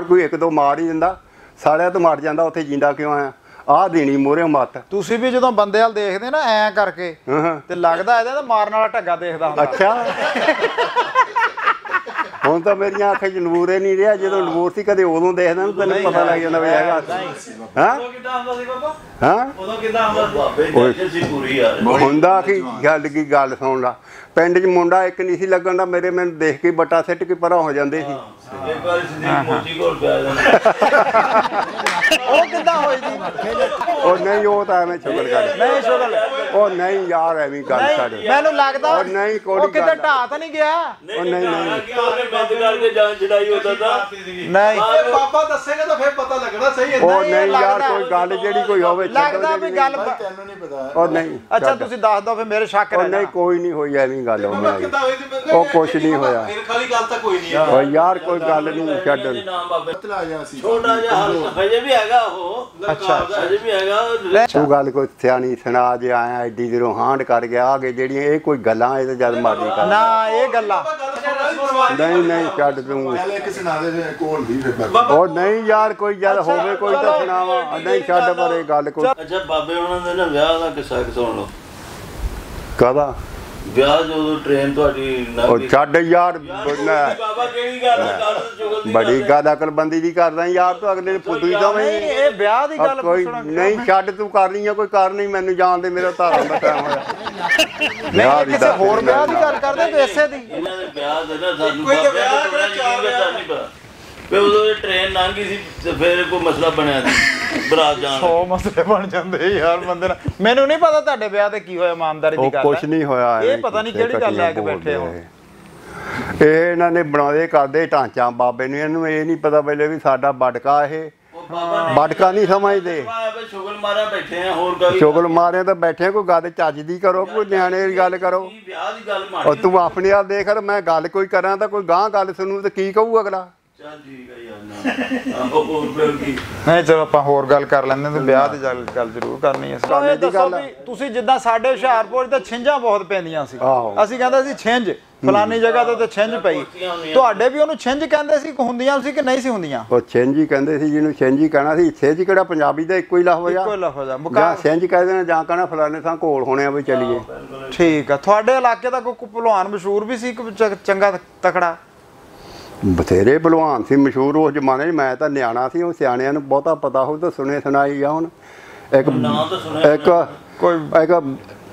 ਕੋਈ ਇੱਕ ਦੋ ਮਾਰ ਹੀ ਦਿੰਦਾ, ਸਾਲਿਆਂ ਤੋਂ ਮਰ ਜਾਂਦਾ, ਉੱਥੇ ਜਿੰਦਾ ਕਿਉਂ ਆਇਆ? ਆਹ ਦੇਣੀ ਮੋਰੇ ਮੱਤ। ਤੁਸੀਂ ਵੀ ਜਦੋਂ ਬੰਦੇ ਵਾਲ ਦੇਖਦੇ ਨਾ ਐ ਕਰਕੇ ਤੇ ਲੱਗਦਾ ਇਹਦਾ ਤਾਂ ਮਾਰਨ ਵਾਲਾ ਢੱਗਾ ਦੇਖਦਾ ਹੁੰਦਾ। ਅੱਛਾ ਹੁਣ ਤਾਂ ਮੇਰੀਆਂ ਅੱਖਾਂ 'ਚ ਨੂਰੇ ਨਹੀਂ ਰਿਹਾ, ਜਦੋਂ ਨੂਰ ਸੀ ਕਦੇ ਉਦੋਂ ਦੇਖਦਾ ਨਾ ਤੈਨੂੰ ਪਤਾ ਲੱਗ ਜਾਂਦਾ ਵੀ ਹੈਗਾ। ਹਾਂ ਹਾਂ ਹੁੰਦਾ ਕੀ ਗੱਲ ਸੁਣ ਲਾ। ਪਿੰਡ 'ਚ ਮੁੰਡਾ ਇੱਕ ਨਹੀਂ ਸੀ ਲੱਗਣ ਦਾ ਮੇਰੇ, ਮੈਨੂੰ ਦੇਖ ਕੇ ਬੱਟਾ ਸਿੱਟ ਕੇ ਪਰਾਂ ਹੋ ਜਾਂਦੇ ਸੀ। ਉਹ ਕਿੱਦਾਂ ਹੋਈ ਜੀ? ਉਹ ਨਹੀਂ ਉਹ ਤਾਂ ਐਵੇਂ ਸ਼ੁਗਲ ਕਰ ਨਹੀਂ ਸ਼ੁਗਲ ਉਹ ਨਹੀਂ ਯਾਰ ਐਵੇਂ ਗੱਲ ਛੱਡ। ਮੈਨੂੰ ਲੱਗਦਾ ਉਹ ਨਹੀਂ ਉਹ ਕਿਤੇ ਢਾਹ ਤਾਂ ਨਹੀਂ ਗਿਆ। ਉਹ ਨਹੀਂ ਨਹੀਂ ਨਹੀਂ ਬਾਬਾ ਦੱਸੇਗਾ ਤਾਂ ਫੇਰ ਪਤਾ ਲੱਗਣਾ ਸਹੀ। ਉਹ ਨਹੀਂ ਯਾਰ ਕੋਈ ਗੱਲ ਜਿਹੜੀ ਕੋਈ ਹੋਵੇ ਲੱਗਦਾ ਵੀ ਗੱਲ ਤੈਨੂੰ ਨਹੀਂ ਪਤਾ। ਉਹ ਨਹੀਂ ਅੱਛਾ ਤੁਸੀਂ ਦੱਸ ਦਿਓ ਫੇਰ ਮੇਰੇ ਸ਼ੱਕ ਰਹਿ ਨਹੀਂ ਕੋਈ ਨਹੀਂ ਹੋਈ ਐਵੇਂ ਗੱਲ ਉਹ ਕੁਛ ਨਹੀਂ ਹੋਇਆ। ਮੇਰੇ ਖਾਲੀ ਗੱਲ ਤਾਂ ਕੋਈ ਨਹੀਂ ਆ। ਓ ਯਾਰ ਕੋਈ ਗੱਲ ਨਹੀਂ ਛੱਡ। ਛੋਟਾ ਜਿਹਾ ਹਜੇ ਵੀ ਹੈਗਾ ਉਹ। ਅੱਛਾ ਹਜੇ ਵੀ ਹੈਗਾ। ਤੂੰ ਗੱਲ ਕੋਈ ਸਿਆਣੀ ਸੁਣਾ ਜੇ ਆਇਆ ਐਡੀ ਦੂਰੋਂ ਹਾਂਡ ਕਰ ਗਿਆ ਆਗੇ ਜਿਹੜੀਆਂ ਇਹ ਕੋਈ ਗੱਲਾਂ ਇਹ ਤਾਂ ਜਦ ਮਰਜ਼ੀ ਕਰ ਨਾ ਇਹ ਗੱਲਾਂ ਨਹੀਂ ਛੱਡ ਤੂੰ। ਇੱਕ ਸੁਣਾ ਦੇ ਕੋਲ ਵੀ ਫਿਰ ਉਹ ਨਹੀਂ ਯਾਰ ਕੋਈ ਜਦ ਹੋਵੇ ਕੋਈ ਤਾਂ ਸੁਣਾਵਾ। ਨਹੀਂ ਛੱਡ ਪਰ ਇਹ ਗੱਲ ਕੋਈ। ਅੱਛਾ ਬਾਬੇ ਉਹਨਾਂ ਦੇ ਨਾ ਵਿਆਹ ਦਾ ਕਿੱਸਾ ਸੁਣ ਲਓ। ਕਾਹਦਾ ਵਿਆਹ ਜਦੋਂ ਟ੍ਰੇਨ ਤੁਹਾਡੀ ਉਹ ਛੱਡ ਯਾਰ। ਬਾਬਾ ਕਿਹੜੀ ਗੱਲ ਬੜੀ ਗੱਲ ਅਕਲਬੰਦੀ ਦੀ ਕਰਦਾ ਯਾਰ ਤੂੰ ਅਗਲੇ ਨੂੰ ਫੁੱਦੂ ਹੀ ਜਾਵੇਂ। ਇਹ ਵਿਆਹ ਦੀ ਗੱਲ ਕੋਈ ਨਹੀਂ ਛੱਡ ਤੂੰ ਕਰਨੀ ਆ ਕੋਈ ਕਰ ਨਹੀਂ ਮੈਨੂੰ ਜਾਣ ਦੇ ਮੇਰਾ ਧਾਰਨ ਦਾ ਟਾਈਮ ਹੋਇਆ। ਨਹੀਂ ਕਿਸੇ ਹੋਰ ਵਿਆਹ ਦੀ ਗੱਲ ਕਰਦੇ ਤੇ ਇਸੇ ਦੀ। ਇਹਨਾਂ ਦੇ ਵਿਆਹ ਦਾ ਨਾ ਸਾਨੂੰ ਬਾਬੇ ਦਾ ਥੋੜਾ ਯਕੀਨ ਨਹੀਂ ਪਤਾ। ਫਿਰ ਉਦੋਂ ਟ੍ਰੇਨ ਲੰਘੀ ਸੀ ਤੇ ਫਿਰ ਕੋਈ ਮਸਲਾ ਬਣਿਆ ਸੀ ਬਰਾਤ ਜਾਣ 100 ਮਸਲੇ ਬਣ ਜਾਂਦੇ ਯਾਰ ਬੰਦੇ ਨਾਲ। ਮੈਨੂੰ ਨਹੀਂ ਪਤਾ ਤੁਹਾਡੇ ਵਿਆਹ ਤੇ ਕੀ ਹੋਇਆ, ਇਮਾਨਦਾਰੀ ਦੀ ਗੱਲ ਹੈ। ਕੁਛ ਨਹੀਂ ਹੋਇਆ। ਇਹ ਪਤਾ ਨਹੀਂ ਕਿਹੜੀ ਗੱਲ ਲੈ ਕੇ ਬੈਠੇ ਹੋ। ਇਹ ਇਹਨਾਂ ਨੇ ਬਣਾਉਂਦੇ ਕਰਦੇ ਢਾਂਚਾ ਬਾਬੇ ਨੂੰ। ਇਹਨੂੰ ਇਹ ਨਹੀਂ ਪਤਾ ਪਹਿਲੇ ਵੀ ਸਾਡਾ ਬਟਕਾ ਇਹ ਬਟਕਾ ਨਹੀਂ ਸਮਝਦੇ। ਸ਼ੁਗਲ ਮਾਰਿਆ ਬੈਠੇ ਆ ਹੋਰ ਗੱਲ ਸ਼ੁਗਲ ਮਾਰਿਆ ਤਾਂ ਬੈਠੇ ਕੋਈ ਗੱਲ ਚੱਜ ਦੀ ਕਰੋ ਕੋਈ ਨਿਆਣੇ ਦੀ ਗੱਲ ਕਰੋ। ਵਿਆਹ ਦੀ ਗੱਲ ਮਾਰ ਉਹ ਤੂੰ ਆਪਣੇ ਆਪ ਦੇਖ ਮੈਂ ਗੱਲ ਕੋਈ ਕਰਾਂ ਤਾਂ ਕੋਈ ਗਾਂ ਗੱਲ ਸੁਣੂ ਤੇ ਕੀ ਕਹੂ ਅਗਲਾ। ਚੱਲ ਠੀਕ ਹੈ ਯਾਰ ਹੋਰ ਫਿਰ ਕੀ। ਨਹੀਂ ਚਲੋ ਆਪਾਂ ਹੋਰ ਗੱਲ ਕਰ ਲੈਂਦੇ ਤੇ ਵਿਆਹ ਦੀ ਗੱਲ ਜ਼ਰੂਰ ਕਰਨੀ ਹੈ। ਇਹ ਦੱਸੋ ਵੀ ਤੁਸੀਂ ਜਿੱਦਾਂ ਸਾਡੇ ਹੁਸ਼ਿਆਰਪੁਰ ਤੇ ਛਿੰਝਾਂ ਬਹੁਤ ਪੈਂਦੀਆਂ ਸੀ। ਅਸੀਂ ਕਹਿੰਦੇ ਸੀ ਛਿੰਝ ਫਲਾਨੀ ਜਗ੍ਹਾ ਤੇ ਛਿੰਝ ਪਈ। ਤੁਹਾਡੇ ਵੀ ਉਹਨੂੰ ਛਿੰਝ ਕਹਿੰਦੇ ਸੀ ਹੁੰਦੀਆਂ ਸੀ ਕਿ ਨਹੀਂ ਸੀ ਹੁੰਦੀਆਂ? ਉਹ ਛਿੰਝ ਹੀ ਕਹਿੰਦੇ ਸੀ ਜਿਹਨੂੰ ਛਿੰਝ ਹੀ ਕਹਿਣਾ ਸੀ। ਛਿੰਝ ਕਿਹੜਾ ਪੰਜਾਬੀ ਦਾ ਇੱਕੋ ਹੀ ਲਫ਼ਜ਼ ਆ। ਇੱਕੋ ਲਫ਼ਜ਼ ਆ। ਜਾਂ ਛਿੰਝ ਕਹਿ ਦੇਣਾ ਜਾਂ ਕਹਿਣਾ ਫਲਾਣੇ ਥਾਂ ਘੋਲ ਹੋਣੇ ਆ ਵੀ ਚੱਲੀਏ। ਠੀਕ ਆ। ਤੁਹਾਡੇ ਇਲਾਕੇ ਦਾ ਕੋਈ ਭਲਵਾਨ ਮਸ਼ਹੂਰ ਵੀ ਸੀ ਚੰਗਾ ਤਕੜਾ? ਬਥੇਰੇ ਭਲਵਾਨ ਸੀ ਮਸ਼ਹੂਰ ਉਸ ਜ਼ਮਾਨੇ 'ਚ। ਮੈਂ ਤਾਂ ਨਿਆਣਾ ਸੀ। ਉਹ ਸਿਆਣਿਆਂ ਨੂੰ ਬਹੁਤਾ ਪਤਾ ਹੋਊ ਤਾਂ ਸੁਣੇ ਸੁਣਾਈ ਆ। ਹੁਣ ਇੱਕ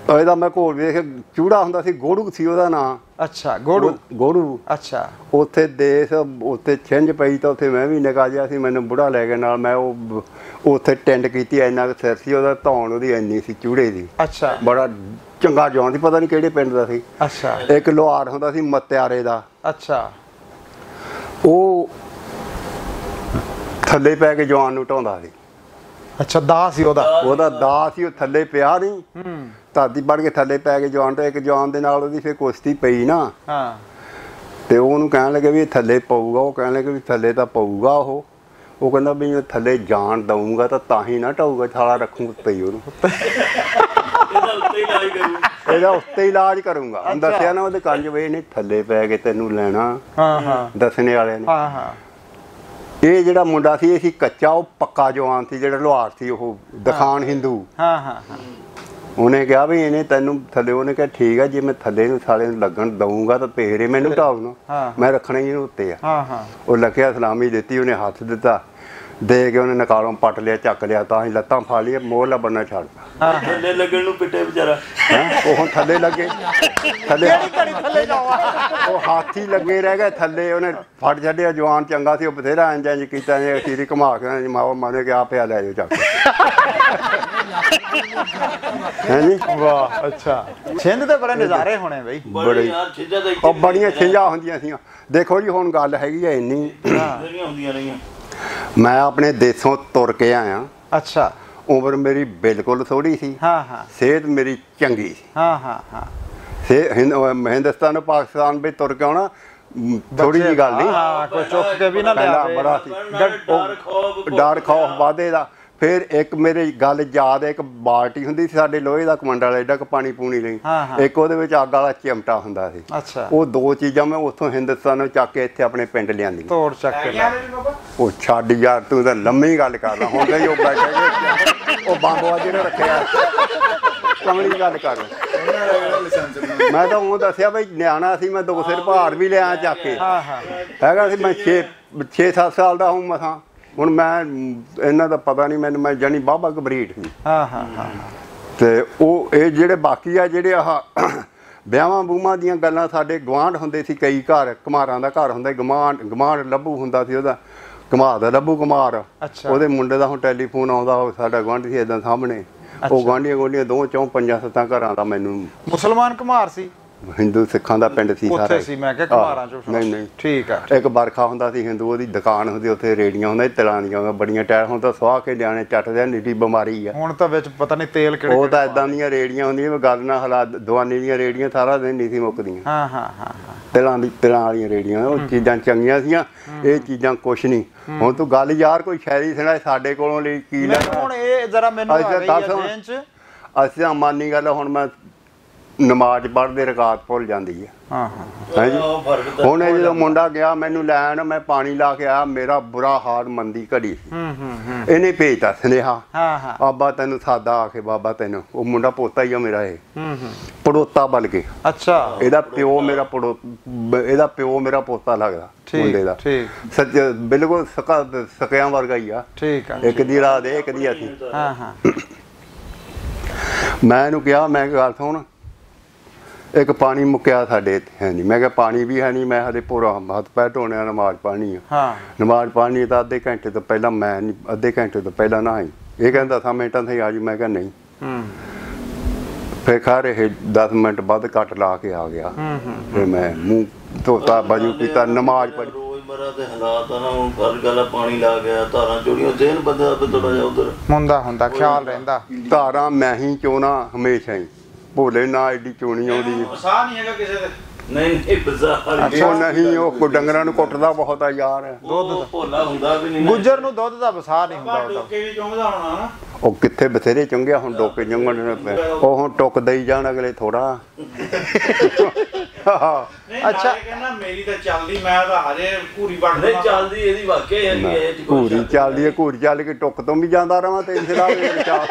ਇਹਦਾ ਮੈਂ ਘੋਲ ਵੇਖ ਚੂੜਾ ਹੁੰਦਾ ਸੀ ਗੋੜੂ ਸੀ ਉਹਦਾ ਨਾਂ। ਅੱਛਾ ਗੋੜੂ। ਗੋੜੂ ਅੱਛਾ। ਉੱਥੇ ਦੇਸ਼ ਉੱਥੇ ਛਿੰਝ ਪਈ ਤਾਂ ਉੱਥੇ ਮੈਂ ਵੀ ਨਿਕਾ ਜਿਹਾ ਸੀ। ਮੈਨੂੰ ਬੁੜਾ ਲੈ ਕੇ ਨਾਲ ਮੈਂ ਉਹ ਉੱਥੇ ਟੈਂਡ ਕੀਤੀ। ਇੰਨਾ ਕੁ ਸਿਰ ਸੀ ਉਹਦਾ ਧੌਣ ਉਹਦੀ ਇੰਨੀ ਸੀ ਚੂੜੇ ਦੀ। ਅੱਛਾ ਬੜਾ ਚੰਗਾ ਜਵਾਨ ਸੀ ਪਤਾ ਨਹੀਂ ਕਿਹੜੇ ਪਿੰਡ ਦਾ ਸੀ। ਅੱਛਾ ਇੱਕ ਲੋਹਾਰ ਹੁੰਦਾ ਸੀ ਮਤਿਆਰੇ ਦਾ। ਅੱਛਾ ਉਹ ਥੱਲੇ ਪੈ ਕੇ ਜਵਾਨ ਨੂੰ ਢਾਉਂਦਾ ਸੀ। ਅੱਛਾ ਦਾ ਸੀ ਉਹਦਾ ਦਾ ਸੀ। ਉਹ ਥੱਲੇ ਪਿਆ ਨਹੀਂ ਧਰਤੀ ਵੜ ਕੇ ਥੱਲੇ ਪੈ ਕੇ ਜਵਾਨ ਤੇ ਇੱਕ ਜਵਾਨ ਦੇ ਨਾਲ ਉਹਦੀ ਫਿਰ ਕੁਸ਼ਤੀ ਪਈ ਨਾ। ਹਾਂ ਤੇ ਉਹਨੂੰ ਕਹਿਣ ਲੱਗੇ ਵੀ ਥੱਲੇ ਪਊਗਾ। ਉਹ ਕਹਿਣ ਲੱਗੇ ਵੀ ਥੱਲੇ ਤਾਂ ਪਊਗਾ। ਉਹ ਕਹਿੰਦਾ ਵੀ ਮੈਂ ਥੱਲੇ ਜਾਣ ਦਊਂਗਾ ਤਾਂ ਹੀ ਨਾ ਢਾਊਗਾ ਥਾਲਾ ਰੱਖੂਗਾ ਪਈ ਉਹਨੂੰ। ਇਹਦਾ ਉੱਤੇ ਇਲਾਜ ਕਰੂੰਗਾ। ਦੱਸਿਆ ਨਾ ਉਹਦੇ ਕੰਨ 'ਚ ਵੀ ਇਹਨੇ ਥੱਲੇ ਪੈ ਕੇ ਤੈਨੂੰ ਲੈਣਾ। ਦੱਸਣੇ ਵਾਲੇ ਨੇ। ਇਹ ਜਿਹੜਾ ਮੁੰਡਾ ਸੀ ਇਹ ਸੀ ਕੱਚਾ। ਉਹ ਪੱਕਾ ਜਵਾਨ ਸੀ ਜਿਹੜਾ ਲੋਹਾਰ ਸੀ ਉਹ ਦਿਖਾਣ ਹਿੰਦੂ। ਉਹਨੇ ਕਿਹਾ ਵੀ ਇਹਨੇ ਤੈਨੂੰ ਥੱਲੇ। ਉਹਨੇ ਕਿਹਾ ਠੀਕ ਆ ਜੇ ਮੈਂ ਥੱਲੇ ਨੂੰ ਸਾਲੇ ਨੂੰ ਲੱਗਣ ਦਊਂਗਾ ਤਾਂ ਫੇਰ ਮੈਨੂੰ ਢਾਉਣਾ। ਮੈਂ ਰੱਖਣਾ ਹੀ ਇਹਨੂੰ ਉੱਤੇ ਆ। ਉਹ ਲੱਗਿਆ ਸਲਾਮੀ ਦਿੱਤੀ। ਉਹਨੇ ਹੱਥ ਦਿੱਤਾ ਦੇ ਕੇ ਉਹਨੇ ਨਕਾਲੋਂ ਪੱਟ ਲਿਆ ਚੱਕ ਲਿਆ ਤਾਂ ਹੀ ਲੱਤਾਂ ਫੜ ਲਈਆਂ ਮੋਹਲਾ ਬੰਨਾ ਛੱਡਦਾ। ਥੱਲੇ ਲੱਗਣ ਨੂੰ ਪਿੱਟੇ ਵਿਚਾਰਾ। ਉਹ ਹੁਣ ਥੱਲੇ ਲੱਗੇ ਉਹ ਹਾਥੀ ਲੱਗੇ ਰਹਿ ਗਏ ਥੱਲੇ। ਉਹਨੇ ਫੜ ਛੱਡਿਆ ਜਵਾਨ ਚੰਗਾ ਸੀ। ਉਹ ਬਥੇਰਾ ਇੰਜ ਕੀਤਾ ਸੀਰੀ ਘੁਮਾ ਕੇ ਮਾਵਾ ਮਾਨੇ ਕਿ ਆ ਪਿਆ ਲੈ ਜਾਓ ਚੱਕ। ਹਾਂਜੀ ਵਾਹ ਅੱਛਾ। ਛਿੰਝ ਤੇ ਬੜੇ ਨਜ਼ਾਰੇ ਹੋਣੇ ਬਈ। ਬੜੇ ਉਹ ਬੜੀਆਂ ਛਿੰਝਾਂ ਹੁੰਦੀਆਂ ਸੀ। ਦੇਖੋ ਜੀ ਹੁਣ ਗੱਲ ਹੈਗੀ ਆ ਇੰਨੀ। ਹੁੰਦੀਆਂ ਰਹੀਆਂ। ਮੈਂ ਆਪਣੇ ਦੇਸ਼ੋਂ ਤੁਰ ਕੇ ਆਇਆ। ਅੱਛਾ ਉਮਰ ਮੇਰੀ ਬਿਲਕੁਲ ਥੋੜੀ ਸੀ। ਸਿਹਤ ਮੇਰੀ ਚੰਗੀ ਸੀ। ਹਿੰਦੁਸਤਾਨ ਪਾਕਿਸਤਾਨ ਵਿੱਚ ਤੁਰ ਕੇ ਆਉਣਾ ਥੋੜੀ ਜਿਹੀ ਗੱਲ ਨਹੀਂ। ਕੋਈ ਚੁੱਕ ਕੇ ਵੀ ਨਾ ਲਿਆ ਬੜਾ ਸੀ ਡਰ ਖੌਫ ਵਾਦੇ ਦਾ। ਫਿਰ ਇੱਕ ਮੇਰੇ ਗੱਲ ਯਾਦ ਹੈ, ਇੱਕ ਬਾਲਟੀ ਹੁੰਦੀ ਸੀ ਸਾਡੇ ਲੋਹੇ ਦਾ ਕਮੰਡ ਵਾਲਾ ਏਡਾ ਕੁ ਪਾਣੀ ਪੂਣੀ ਲਈ, ਇੱਕ ਉਹਦੇ ਵਿੱਚ ਅੱਗ ਵਾਲਾ ਚਿਮਟਾ ਹੁੰਦਾ ਸੀ। ਉਹ ਦੋ ਚੀਜ਼ਾਂ ਮੈਂ ਉੱਥੋਂ ਹਿੰਦੁਸਤਾਨੋਂ ਚੱਕ ਕੇ ਇੱਥੇ ਆਪਣੇ ਪਿੰਡ ਲਿਆਂਦੀ। ਤੋੜ ਚੱਕ ਕੇ ਉਹ ਛੱਡ ਯਾਰ, ਤੂੰ ਤਾਂ ਲੰਮੀ ਗੱਲ ਕਰਦਾ ਹੁਣ ਤਾਂ ਉਹ ਬੈਠੇ ਉਹ ਬੰਬਵਾ ਜਿਹੜਾ ਰੱਖਿਆ ਕਮਲੀ ਗੱਲ ਕਰ। ਮੈਂ ਤਾਂ ਉਹ ਦੱਸਿਆ ਬਈ ਨਿਆਣਾ ਸੀ, ਮੈਂ 2 ਸਿਰ ਭਾਰ ਵੀ ਲਿਆ ਚੱਕ ਕੇ ਹੈਗਾ ਸੀ। ਮੈਂ 6-7 ਸਾਲ ਦਾ ਹੂੰ ਮਸਾਂ। ਹੁਣ ਮੈਂ ਇਹਨਾਂ ਦਾ ਪਤਾ ਨਹੀਂ ਮੈਨੂੰ, ਮੈਂ ਜਾਨੀ ਬਾਬਾ ਘਬਰੀਟ ਸੀ। ਤੇ ਉਹ ਇਹ ਜਿਹੜੇ ਬਾਕੀ ਆ ਜਿਹੜੇ ਆਹ ਵਿਆਹਾਂ ਬੂਹਾਂ ਦੀਆਂ ਗੱਲਾਂ, ਸਾਡੇ ਗਵਾਂਢ ਹੁੰਦੇ ਸੀ ਕਈ ਘਰ, ਕੁਮਾਰਾਂ ਦਾ ਘਰ ਹੁੰਦਾ, ਗਵਾਂਢ ਲੱਭੂ ਹੁੰਦਾ ਸੀ ਉਹਦਾ, ਕੁਮਾਰ ਦਾ ਲੱਭੂ ਕੁਮਾਰ, ਉਹਦੇ ਮੁੰਡੇ ਦਾ ਹੁਣ ਟੈਲੀਫੋਨ ਆਉਂਦਾ, ਉਹ ਸਾਡਾ ਗਵਾਂਢੀ ਸੀ ਏਦਾਂ ਸਾਹਮਣੇ। ਉਹ ਗਵਾਂਢੀਆਂ ਗੋਲੀਆਂ 2-4-5-7 ਘਰਾਂ ਦਾ। ਮੈਨੂੰ ਮੁਸਲਮਾਨ ਕੁਮਾਰ ਸੀ, ਹਿੰਦੂ ਸਿੱਖਾਂ ਦਾ ਪਿੰਡ ਸੀ ਸਾਰਾ ਸੀ। ਮੈਂ ਕਿਹਾ ਕੁਮਾਰਾਂ ਚੋਂ ਨਹੀਂ ਠੀਕ ਆ। ਇੱਕ ਬਰਖਾ ਹੁੰਦਾ ਸੀ ਹਿੰਦੂ, ਉਹਦੀ ਦੁਕਾਨ ਹੁੰਦੀ, ਉੱਥੇ ਰੇੜੀਆਂ ਹੁੰਦਾ ਤਿਲਾਂ ਦੀਆਂ ਬੜੀਆਂ ਟਾਇਰ। ਹੁਣ ਤਾਂ ਸੁਆਹ ਕੇ ਲਿਆਣੇ ਚੱਟਦੇ, ਨਿੱਡੀ ਬਿਮਾਰੀ ਆ ਹੁਣ ਤਾਂ ਵਿੱਚ ਪਤਾ ਨਹੀਂ ਤੇਲ ਕਿਹੜੇ। ਉਹ ਤਾਂ ਇਦਾਂ ਦੀਆਂ ਰੇੜੀਆਂ ਹੁੰਦੀਆਂ, ਗੱਲ ਨਾਲ ਹਾਲਾਤ ਦਵਾਨੀ ਦੀਆਂ ਰੇੜੀਆਂ ਸਾਰਾ ਦਿਨ ਨਹੀਂ ਸੀ ਮੁੱਕਦੀਆਂ। ਤਿਲਾਂ ਵਾਲੀਆਂ ਰੇੜੀਆਂ, ਉਹ ਚੀਜ਼ਾਂ ਚੰਗੀਆਂ ਸੀਆਂ, ਇਹ ਚੀਜ਼ਾਂ ਕੁਛ ਨਹੀਂ। ਹੁਣ ਤੂੰ ਗੱਲ ਯਾਰ ਕੋਈ ਸ਼ਾਇਰੀ ਸੁਣਾ ਸਾਡੇ ਕੋਲੋਂ ਲਈ ਕੀ ਲੈਣਾ। ਹੁਣ ਇਹ ਜ਼ਰਾ ਮੈਨੂੰ ਅਸੀਂ ਤਾਂ ਮਾਨੀ ਗੱਲ, ਹੁਣ ਮੈਂ ਨਮਾਜ਼ ਪੜ੍ਹਦੇ ਰਕਾਤ ਭੁੱਲ ਜਾਂਦੀ ਹੈ। ਹੁਣ ਇਹ ਜਦੋਂ ਮੁੰਡਾ ਗਿਆ ਮੈਨੂੰ ਲੈਣ, ਮੈਂ ਪਾਣੀ ਲਾ ਕੇ ਆਇਆ, ਮੇਰਾ ਬੁਰਾ ਹਾਲ ਮੰਦੀ ਘੜੀ ਸੀ। ਇਹਨੇ ਭੇਜਤਾ ਸੁਨੇਹਾ, ਬਾਬਾ ਤੈਨੂੰ ਸਾਦਾ ਆ ਕੇ, ਬਾਬਾ ਤੈਨੂੰ। ਉਹ ਮੁੰਡਾ ਪੋਤਾ ਹੀ ਆ ਮੇਰਾ, ਇਹ ਪੜੋਤਾ ਬਣ ਕੇ। ਇਹਦਾ ਪਿਓ ਮੇਰਾ ਪੋਤਾ ਲੱਗਦਾ ਮੁੰਡੇ ਦਾ। ਸੱਚ ਬਿਲਕੁਲ ਸਕਿਆਂ ਵਰਗਾ ਹੀ ਆ। ਇੱਕ ਦੀ ਰਾਹ ਦੇ, ਇੱਕ ਦੀ ਅਸੀਂ। ਮੈਂ ਇਹਨੂੰ ਕਿਹਾ, ਮੈਂ ਗੱਲ ਸੁਣ, ਇੱਕ ਪਾਣੀ ਮੁੱਕਿਆ ਸਾਡੇ ਇੱਥੇ ਹੈ ਨਹੀਂ। ਮੈਂ ਕਿਹਾ ਪਾਣੀ ਵੀ ਹੈ ਨਹੀਂ, ਮੈਂ ਹਲੇ ਪੂਰਾ ਹੱਥ ਪੈਰ ਧੋਣੇ, ਨਮਾਜ਼ ਪੜ੍ਹਨੀ ਆ। ਨਮਾਜ਼ ਪੜ੍ਹਨੀ ਤਾਂ ਅੱਧੇ ਘੰਟੇ ਤੋਂ ਪਹਿਲਾਂ, ਮੈਂ ਨਹੀਂ ਅੱਧੇ ਘੰਟੇ ਤੋਂ ਪਹਿਲਾਂ ਨਾ ਆਈ। ਇਹ ਕਹਿੰਦਾ 10 ਮਿੰਟਾਂ ਤੇ ਆ ਜੀ। ਮੈਂ ਕਿਹਾ ਨਹੀਂ। ਫਿਰ ਖਾ ਰਹੇ 10 ਮਿੰਟ ਬਾਅਦ ਕੱਟ ਲਾ ਕੇ ਆ ਗਿਆ। ਫਿਰ ਮੈਂ ਮੂੰਹ ਧੋਤਾ, ਬਾਜੂ ਕੀਤਾ, ਨਮਾਜ਼ ਪੜ੍ਹੀ। ਰੋਜ਼ਮਰਾ ਦੇ ਹਾਲਾਤ ਆ ਨਾ, ਹੁਣ ਹਰ ਗੱਲ ਪਾਣੀ ਲਾ ਗਿਆ, ਧਾਰਾਂ ਚੋੜੀਆਂ, ਜ਼ਹਿਨ ਬੰਦੇ ਦਾ ਥੋੜਾ ਜਿਹਾ ਉਧਰ ਹੁੰਦਾ ਖਿਆਲ ਰਹਿੰਦਾ। ਧਾਰਾਂ ਮੈਂ ਹੀ ਚੋਣਾ ਹਮੇਸ਼ਾ ਹੀ, ਭੋਲੇ ਨਾ ਐਡੀ ਚੋਣੀ ਆਉਂਦੀ। ਵਸਾ ਨਹੀਂ ਹੈਗਾ ਕਿਸੇ ਦੇ। ਨਹੀਂ ਬਜ਼ਾਰ ਉਹ ਨਹੀਂ, ਉਹ ਡੰਗਰਾਂ ਨੂੰ ਕੁੱਟਦਾ ਬਹੁਤ ਆ ਯਾਰ। ਦੁੱਧ ਭੋਲਾ ਹੁੰਦਾ ਵੀ ਨਹੀਂ। ਗੁੱਜਰ ਨੂੰ ਦੁੱਧ ਦਾ ਵਸਾ ਨਹੀਂ ਹੁੰਦਾ। ਡੋਕੇ ਵੀ ਚੁੰਗਦਾ ਹੋਣਾ ਨਾ। ਉਹ ਕਿੱਥੇ ਬਥੇਰੇ ਚੁੰਗਿਆ, ਹੁਣ ਡੋਕੇ ਚੁੰਗਣ ਉਹ ਹੁਣ ਟੁੱਕ ਦੇਈ ਜਾਣ ਅਗਲੇ ਥੋੜਾ। ਅੱਛਾ ਕਹਿੰਦਾ ਮੇਰੀ ਤਾਂ ਚੱਲਦੀ, ਮੈਂ ਤਾਂ ਹਜੇ ਘੂਰੀ ਵੱਢਦਾ। ਨਹੀਂ ਚੱਲਦੀ, ਇਹਦੀ ਵਾਕਈ ਹੈਗੀ ਹੈ। ਘੂਰੀ ਚੱਲਦੀ ਹੈ, ਘੂਰੀ ਚੱਲ ਕੇ ਟੁੱਕ ਤੋਂ ਵੀ ਜਾਂਦਾ ਰਵਾਂ ਤੇ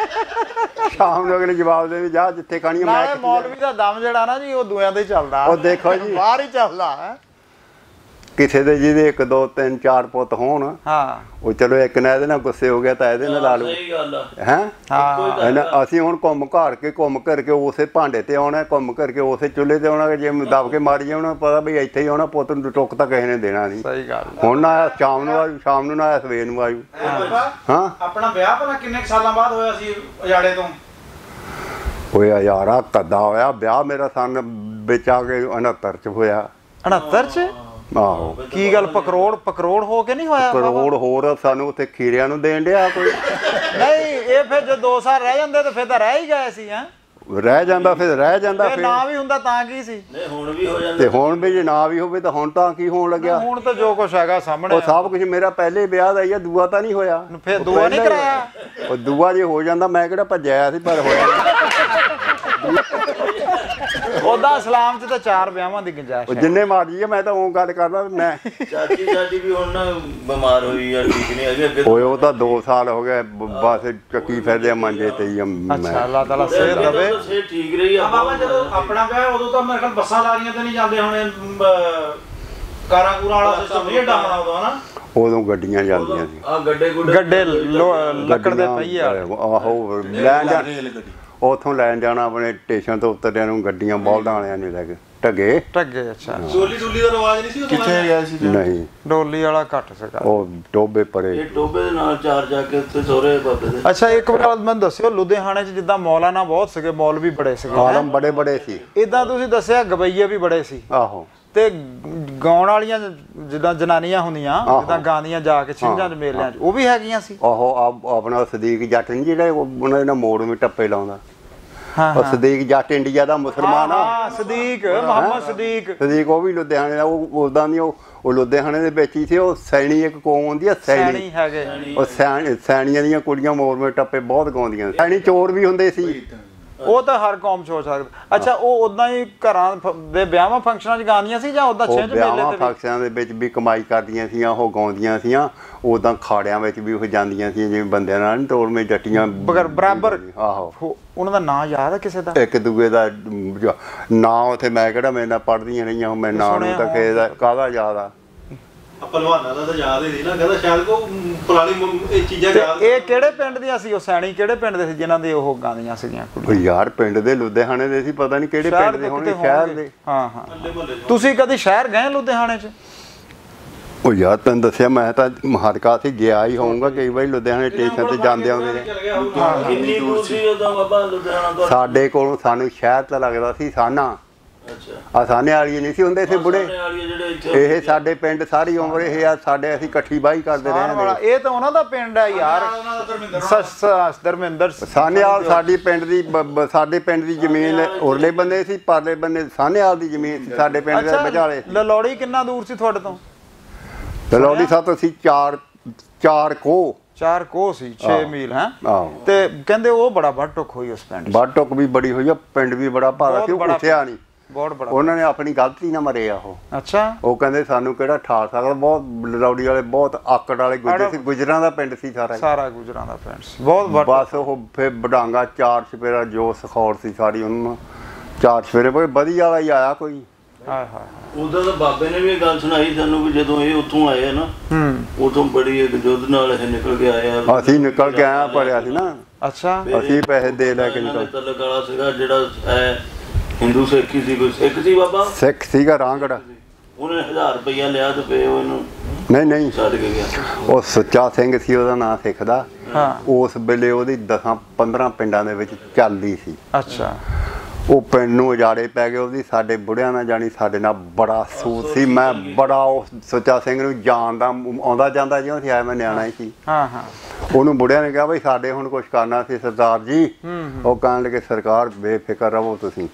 ਸ਼ਾਮ ਨੂੰ ਅਗਲੇ ਜਵਾਬ ਦੇ ਜਾ ਜਿੱਥੇ ਖਾਣੀ। ਮੈਂ ਮੌਲਵੀ ਦਾ ਦਮ ਜਿਹੜਾ ਨਾ ਜੀ, ਉਹ ਦੁਆਆਂ ਤੇ ਚੱਲਦਾ। ਉਹ ਦੇਖੋ ਜੀ, ਬਾਹਰ ਹੀ ਚੱਲਦਾ ਹੈ। ਕਿਸੇ ਦੇ ਜਿਹਦੇ 1 2 3 4 ਪੁੱਤ ਹੋਣ, ਉਹ ਚਲੋ ਇੱਕ ਨੇ ਇਹਦੇ ਨਾਲ ਗੁੱਸੇ ਹੋ ਗਿਆ ਤਾਂ ਇਹਦੇ ਨਾਲ ਲਾ ਲਓ। ਹੈ ਅਸੀਂ ਹੁਣ ਘੁੰਮ ਕਰਕੇ ਉਸੇ ਭਾਂਡੇ ਤੇ ਆਉਣਾ, ਘੁੰਮ ਕਰਕੇ ਉਸੇ ਚੁੱਲ੍ਹੇ ਤੇ ਆਉਣਾ। ਜੇ ਦਬ ਕੇ ਮਾਰੀ ਜਾਣਾ, ਪਤਾ ਵੀ ਇੱਥੇ ਹੀ ਆਉਣਾ, ਪੁੱਤ ਨੂੰ ਟੁੱਕ ਤਾਂ ਕਿਸੇ ਨੇ ਦੇਣਾ ਨਹੀਂ। ਸਹੀ ਗੱਲ। ਹੁਣ ਨਾ ਆਇਆ ਸ਼ਾਮ ਨੂੰ ਆਜੂ, ਸ਼ਾਮ ਨੂੰ ਨਾ ਆਇਆ ਸਵੇਰ ਨੂੰ ਆਜੂ। ਆਪਣਾ ਵਿਆਹ ਭਲਾ ਕਿੰਨੇ ਸਾਲਾਂ ਬਾਅਦ ਹੋਇਆ ਸੀ ਉਜਾੜੇ ਤੋਂ? ਹੋਇਆ ਯਾਰਾ ਕੱਦਾ ਹੋਇਆ ਵਿਆਹ ਮੇਰਾ ਸੰਨ ਵਿੱਚ ਆ ਕੇ 69 ਚ ਹੋਇਆ। 69 ਚ? ਆਹੋ। ਕੀ ਗੱਲ, ਪਕਰੋੜ ਹੋ ਕੇ ਨਹੀਂ ਹੋਇਆ? ਕਰੋੜ ਹੋਰ ਸਾਨੂੰ ਉੱਥੇ ਖੀਰਿਆਂ ਨੂੰ ਦੇਣ ਡਿਆ ਕੋਈ। ਨਹੀਂ, ਇਹ ਫਿਰ ਜੋ 2 ਸਾਲ ਰਹਿ ਜਾਂਦੇ ਤਾਂ ਫਿਰ ਤਾਂ ਰਹਿ ਹੀ ਗਏ ਸੀ। ਰਹਿ ਜਾਂਦਾ ਫਿਰ ਨਾ ਵੀ ਹੁੰਦਾ ਤਾਂ ਕੀ ਸੀ। ਨਹੀਂ ਹੁਣ ਵੀ ਹੋ ਜਾਂਦਾ। ਤੇ ਹੁਣ ਵੀ ਜੇ ਨਾ ਵੀ ਹੋਵੇ ਤਾਂ ਹੁਣ ਤਾਂ ਕੀ ਹੋਣ ਲੱਗਿਆ? ਹੁਣ ਤਾਂ ਜੋ ਕੁਛ ਹੈਗਾ ਸਾਹਮਣੇ। ਉਹ ਸਭ ਕੁਝ ਮੇਰਾ ਪਹਿਲੇ ਵਿਆਹ ਦਾ ਹੀ ਆ, ਦੂਆ ਤਾਂ ਨਹੀਂ ਹੋਇਆ। ਫਿਰ ਦੂਆ ਨਹੀਂ ਕਰਾਇਆ? ਉਹ ਦੂਆ ਜੇ ਹੋ ਜਾਂਦਾ ਮੈਂ ਕਿਹੜਾ ਭੱਜਿਆ ਸੀ, ਪਰ ਹੋਇਆ। ਉਹਦਾ ਇਸਲਾਮ ਚ ਤਾਂ 4 ਵਿਆਹਾਂ ਦੀ ਗੁੰਜਾਇਸ਼ ਹੈ। ਜਿੰਨੇ ਮਰਜੀ ਆ, ਮੈਂ ਤਾਂ ਉਹ ਗੱਲ ਕਰਦਾ। ਮੈਂ ਚਾਚੀ ਸਾਡੀ ਵੀ ਹੁਣ ਨਾ ਬਿਮਾਰ ਹੋਈ ਆ, ਠੀਕ ਨਹੀਂ ਹੈਗੇ। ਓਏ ਉਹ ਤਾਂ 2 ਸਾਲ ਹੋ ਗਏ ਬਸ ਚੱਕੀ ਫਿਰਦੇ ਮੰਜੇ ਤੇ ਹੀ। ਅੱਛਾ, ਅੱਲਾਹ ਤਾਲਾ ਸਿਹਤ ਦੇਵੇ। ਸਿਹਤ ਠੀਕ ਰਹੀ ਆ ਬਾਬਾ। ਜਦੋਂ ਆਪਣਾ ਵਿਆਹ ਉਦੋਂ ਤਾਂ ਮੇਰੇ ਖਿਆਲ ਬੱਸਾਂ ਲਾਰੀਆਂ ਤੇ ਨਹੀਂ ਜਾਂਦੇ ਹੋਣੇ, ਕਾਰਾਂ ਕੂਰਾਂ ਵਾਲਾ ਸਿਸਟਮ ਨਹੀਂ ਏਡਾ ਹੋਣਾ ਉਦੋਂ, ਹਨਾ? ਉਦੋਂ ਗੱਡੀਆਂ ਜਾਂਦੀਆਂ ਸੀ। ਆ ਗੱਡੇ ਲੱਕੜ ਦੇ ਪਈ ਆ। ਆਹੋ, ਲੈਣ ਜਾ ਉੱਥੋਂ ਲੈਣ ਜਾਣਾ, ਆਪਣੇ ਸਟੇਸ਼ਨ ਤੋਂ ਉਤਰਿਆਂ ਨੂੰ ਗੱਡੀਆਂ ਬਲਦਾਂ ਵਾਲਿਆਂ ਨੇ ਲੈ ਕੇ ਢੱਗੇ। ਅੱਛਾ। ਡੋਲੀ ਦਾ ਰਿਵਾਜ ਨਹੀਂ ਸੀ? ਕਿੱਥੇ ਗਿਆ ਸੀ? ਨਹੀਂ, ਡੋਲੀ ਵਾਲਾ ਘੱਟ ਸੀਗਾ। ਉਹ ਟੋਬੇ ਪਰੇ, ਇਹ ਟੋਬੇ ਦੇ ਨਾਲ 4 ਜਾ ਕੇ ਉੱਤੇ ਸੋਰੇ ਬਾਬੇ ਦੇ। ਅੱਛਾ, ਇੱਕ ਵਾਰ ਮੈਨੂੰ ਦੱਸਿਓ, ਲੁਧਿਆਣੇ 'ਚ ਜਿੱਦਾਂ ਮੌਲਾਨਾ ਬਹੁਤ ਸੀਗੇ, ਮੌਲਵੀ ਬੜੇ ਸੀਗੇ, ਆਲਮ ਬੜੇ ਸੀ। ਇਦਾਂ ਤੁਸੀਂ ਦੱਸਿਆ ਗਵਈਏ ਵੀ ਬੜੇ ਸੀ। ਆਹੋ। ਤੇ ਗਾਉਣ ਵਾਲੀਆਂ ਜਿੱਦਾਂ ਜਨਾਨੀਆਂ ਹੁੰਦੀਆਂ, ਜਿੱਦਾਂ ਗਾਉਂਦੀਆਂ ਜਾ ਕੇ ਛਿੰਝਾਂ 'ਚ ਮੇਲਿਆਂ 'ਚ, ਉਹ ਵੀ ਹੈਗੀਆਂ ਸੀ। ਆਹੋ, ਆਪਣਾ ਸਦੀਕ ਜੱਟ ਨਹੀਂ ਜਿਹੜਾ, ਉਹਨਾਂ ਦੇ ਨਾਲ ਮੋੜ ਵੀ ਟੱਪੇ ਲਾਉਂਦਾ। ਸਦੀਕ ਜੱਟ ਇੰਡੀਆ ਦਾ ਮੁਸਲਮਾਨ ਆ ਸਦੀਕ ਮੁਹੰਮਦ ਸਦੀਕ ਉਹ ਵੀ ਲੁਧਿਆਣੇ ਦਾ ਉਹ ਉਦਾਂ ਦੀ ਉਹ ਲੁਧਿਆਣੇ ਦੇ ਵਿੱਚ ਹੀ ਸੀ ਉਹ ਸੈਣੀ ਇੱਕ ਕੌਮ ਹੁੰਦੀ ਆ ਸੈਣੀ ਹੈਗੇ ਉਹ ਸੈਣੀਆਂ ਦੀਆਂ ਕੁੜੀਆਂ ਮੋਰਮੇ ਟੱਪੇ ਬਹੁਤ ਗਾਉਂਦੀਆਂ ਸੈਣੀ ਚੋਰ ਵੀ ਹੁੰਦੇ ਸੀ ਉਹ ਤਾਂ ਹਰ ਕੌਮ ਚ ਹੋ ਸਕਦਾ ਅੱਛਾ ਉਹ ਉਦਾਂ ਹੀ ਘਰਾਂ ਦੇ ਵਿਆਹਾਂ ਫੰਕਸ਼ਨਾਂ 'ਚ ਗਾਉਂਦੀਆਂ ਸੀ ਜਾਂ ਉਦਾਂ ਛਿੰਝ ਮੇਲੇ ਤੇ ਫੰਕਸ਼ਨਾਂ ਦੇ ਵਿੱਚ ਵੀ ਕਮਾਈ ਕਰਦੀਆਂ ਸੀਆਂ ਉਹ ਗਾਉਂਦੀਆਂ ਸੀਆਂ ਉਦਾਂ ਖਾੜਿਆਂ ਵਿੱਚ ਵੀ ਉਹ ਜਾਂਦੀਆਂ ਸੀ ਜਿਵੇਂ ਬੰਦਿਆਂ ਨਾਲ ਟੋਲਵੇਂ ਜੱਟੀਆਂ ਬਰਾਬਰ ਆਹੋ ਉਹਨਾਂ ਦਾ ਨਾਂ ਯਾਦ ਹੈ ਕਿਸੇ ਦਾ ਇੱਕ ਦੂਏ ਦਾ ਨਾਂ ਉੱਥੇ ਮੈਂ ਕਿਹੜਾ ਮੇਰੇ ਨਾਲ ਪੜ੍ਹਦੀਆਂ ਰਹੀਆਂ ਮੈਂ ਨਾਂ ਨੂੰ ਤਾਂ ਕਿਸੇ ਦਾ ਕਾਹਦਾ ਯਾਦ ਆ ਪਹਿਲਵਾਨਾਂ ਦਾ ਤਾਂ ਯਾਦ ਹੀ ਨਹੀਂ ਨਾ ਕਹਿੰਦਾ ਸ਼ਾਇਦ ਕੋ ਪੁਰਾਣੀ ਇਹ ਚੀਜ਼ਾਂ ਯਾਦ ਇਹ ਕਿਹੜੇ ਪਿੰਡ ਦੀਆਂ ਸੀ ਉਹ ਸੈਣੀ ਕਿਹੜੇ ਪਿੰਡ ਦੇ ਸੀ ਜਿਨ੍ਹਾਂ ਦੇ ਉਹ ਗਾਉਂਦੀਆਂ ਸੀਗੀਆਂ ਕੁੜੀਆਂ ਯਾਰ ਪਿੰਡ ਦੇ ਲੁਧਿਆਣੇ ਦੇ ਸੀ ਪਤਾ ਨਹੀਂ ਕਿਹੜੇ ਪਿੰਡ ਦੇ ਹੋਣਗੇ ਸ਼ਹਿਰ ਦੇ ਹਾਂ ਤੁਸੀਂ ਕਦੀ ਸ਼ਹਿਰ ਗਏ ਲੁਧਿਆਣੇ 'ਚ ਉਹ ਯਾਰ ਤੈਨੂੰ ਦੱਸਿਆ ਮੈਂ ਤਾਂ ਮਹਾਰਕਾ ਸੀ ਗਿਆ ਹੀ ਹੋਊਗਾ ਕਈ ਵਾਰੀ ਲੁਧਿਆਣੇ ਸਟੇਸ਼ਨ ਤੇ ਜਾਂਦੇ ਆਉਂਦੇ ਨੇ ਕਿੰਨੀ ਦੂਰ ਸੀ ਉਹਦਾ ਬਾਬਾ ਲੁਧਿਆਣਾ ਤੋਂ ਸਾਡੇ ਕੋਲੋਂ ਸਾਨੂੰ ਸ਼ਹਿਰ ਤਾਂ ਲੱਗਦਾ ਸੀ ਸਾਨਾ ਆਸਾਨੇ ਵਾਲੀ ਨਹੀਂ ਸੀ ਹੁੰਦੇ ਸੀ ਬੁੜੇ ਇਹ ਸਾਡੇ ਪਿੰਡ ਸਾਰੀ ਉਮਰ ਇਹ ਆ ਸਾਡੇ ਅਸੀਂ ਇਕੱਠੀ ਬਾਈ ਕਰਦੇ ਰਹੇ ਇਹ ਤਾਂ ਉਹਨਾਂ ਦਾ ਪਿੰਡ ਹੈ ਯਾਰ ਧਰਮਿੰਦਰ ਸਾਨੇਵਾਲ ਸਾਡੇ ਪਿੰਡ ਦੀ ਜ਼ਮੀਨ ਉਰਲੇ ਬੰਦੇ ਸੀ ਪਰਲੇ ਬੰਦੇ ਸਾਨੇਵਾਲ ਦੀ ਜ਼ਮੀਨ ਸੀ ਸਾਡੇ ਪਿੰਡ ਦੇ ਵਿਚਾਲੇ ਲਲੌੜੀ ਕਿੰਨਾ ਦੂਰ ਸੀ ਤੁਹਾਡੇ ਤੋਂ ਲਲੌੜੀ ਸਾਤੋਂ ਅਸੀਂ 4 ਕੋਹ ਸੀ 6 ਮੀਲ ਹੈ ਤੇ ਕਹਿੰਦੇ ਉਹ ਬੜਾ ਵੱਡ ਟੁੱਕ ਹੋਈ ਉਸ ਪਿੰਡ ਵੱਡ ਟੁੱਕ ਵੀ ਬੜੀ ਹੋਈ ਆ ਪਿੰਡ ਵੀ ਬੜਾ ਭਾਰਾ ਸੀ ਉਹ ਉੱਠਿਆ ਨਹੀਂ ਬਹੁਤ ਬੜਾ ਉਹਨਾਂ ਨੇ ਆਪਣੀ ਗਲਤੀ ਨਾਲ ਮਰੇ ਆ ਉਹ ਅੱਛਾ ਉਹ ਕਹਿੰਦੇ ਸਾਨੂੰ ਕਿਹੜਾ ਠਾ ਸਕਦਾ ਬਹੁਤ ਲਲੌੜੀ ਵਾਲੇ ਬਹੁਤ ਆਕੜ ਵਾਲੇ ਗੁਜਰ ਸੀ ਗੁਜਰਾਂ ਦਾ ਪਿੰਡ ਸੀ ਸਾਰਾ ਗੁਜਰਾਂ ਦਾ ਪਿੰਡ ਸੀ ਬਹੁਤ ਬਸ ਉਹ ਫਿਰ ਵਡਾਂਗਾ 4 ਚਪੇਰਾ ਜੋ ਸਖੌੜ ਸੀ ਸਾਰੀ ਉਹਨਾਂ 4 ਚਪੇਰੇ ਕੋਈ ਵਧੀਆ ਵਾਲਾ ਹੀ ਆਇਆ ਕੋਈ ਉਦੋਂ ਤਾਂ ਬਾਬੇ ਨੇ ਵੀ ਗੱਲ ਸੁਣਾਈ ਸਾਨੂੰ ਵੀ ਜਦੋਂ ਇਹ ਉੱਥੋਂ ਆਏ ਨਾ ਉਥੋਂ ਬੜੀ ਇੱਕ ਯੁੱਧ ਨਾਲ ਇਹ ਨਿਕਲ ਕੇ ਆਏ ਆ ਅਸੀਂ ਨਿਕਲ ਕੇ ਆਇਆ ਭਰਿਆ ਸੀ ਨਾ ਅੱਛਾ ਅਸੀਂ ਪੈਸੇ ਦੇ ਲੈ ਕੇ ਨਿਕਲ ਤਲਕ ਵਾਲਾ ਸੀਗਾ ਜਿਹੜਾ ਹਿੰਦੂ ਸਿੱਖ ਸੀ ਕੋਈ ਸਿੱਖ ਸੀ ਬਾਬਾ ਸਿੱਖ ਸੀਗਾ ਰਾਂਗੜ ਉਹਨੇ 1000 ਰੁਪਇਆ ਲਿਆ ਤੇ ਫੇ ਉਹਨੂੰ ਨਹੀਂ ਛੱਡ ਕੇ ਗਿਆ ਉਹ ਸੁੱਚਾ ਸਿੰਘ ਸੀ ਉਹਦਾ ਨਾਂ ਸਿੱਖ ਦਾ ਉਸ ਵੇਲੇ ਉਹਦੀ 10-15 ਪਿੰਡਾਂ ਦੇ ਵਿੱਚ ਚੱਲਦੀ ਸੀ ਅੱਛਾ ਉਹ ਪਿੰਡ ਨੂੰ ਉਜਾੜੇ ਪੈ ਗਏ ਉਹਦੀ ਸਾਡੇ ਬੁੜਿਆਂ ਨਾਲ ਜਾਣੀ ਸਾਡੇ ਨਾਲ ਬੜਾ ਸੂਤ ਸੀ ਮੈਂ ਬੜਾ ਉਹ ਸੁੱਚਾ ਸਿੰਘ ਨੂੰ ਜਾਣਦਾ ਆਉਂਦਾ ਜਾਂਦਾ ਜਿਉਂ ਸੀ ਆਇਆ ਮੈਂ ਨਿਆਣਾ ਹੀ ਸੀ ਉਹਨੂੰ ਬੁੜਿਆਂ ਨੇ ਕਿਹਾ ਬਈ ਸਾਡੇ ਹੁਣ ਕੁਝ ਕਰਨਾ ਸੀ ਸਰਦਾਰ ਜੀ ਉਹ ਕਹਿਣ ਲੱਗੇ ਸਰਕਾਰ ਬੇਫਿਕਰ ਰਹੋ ਤੁਸੀਂ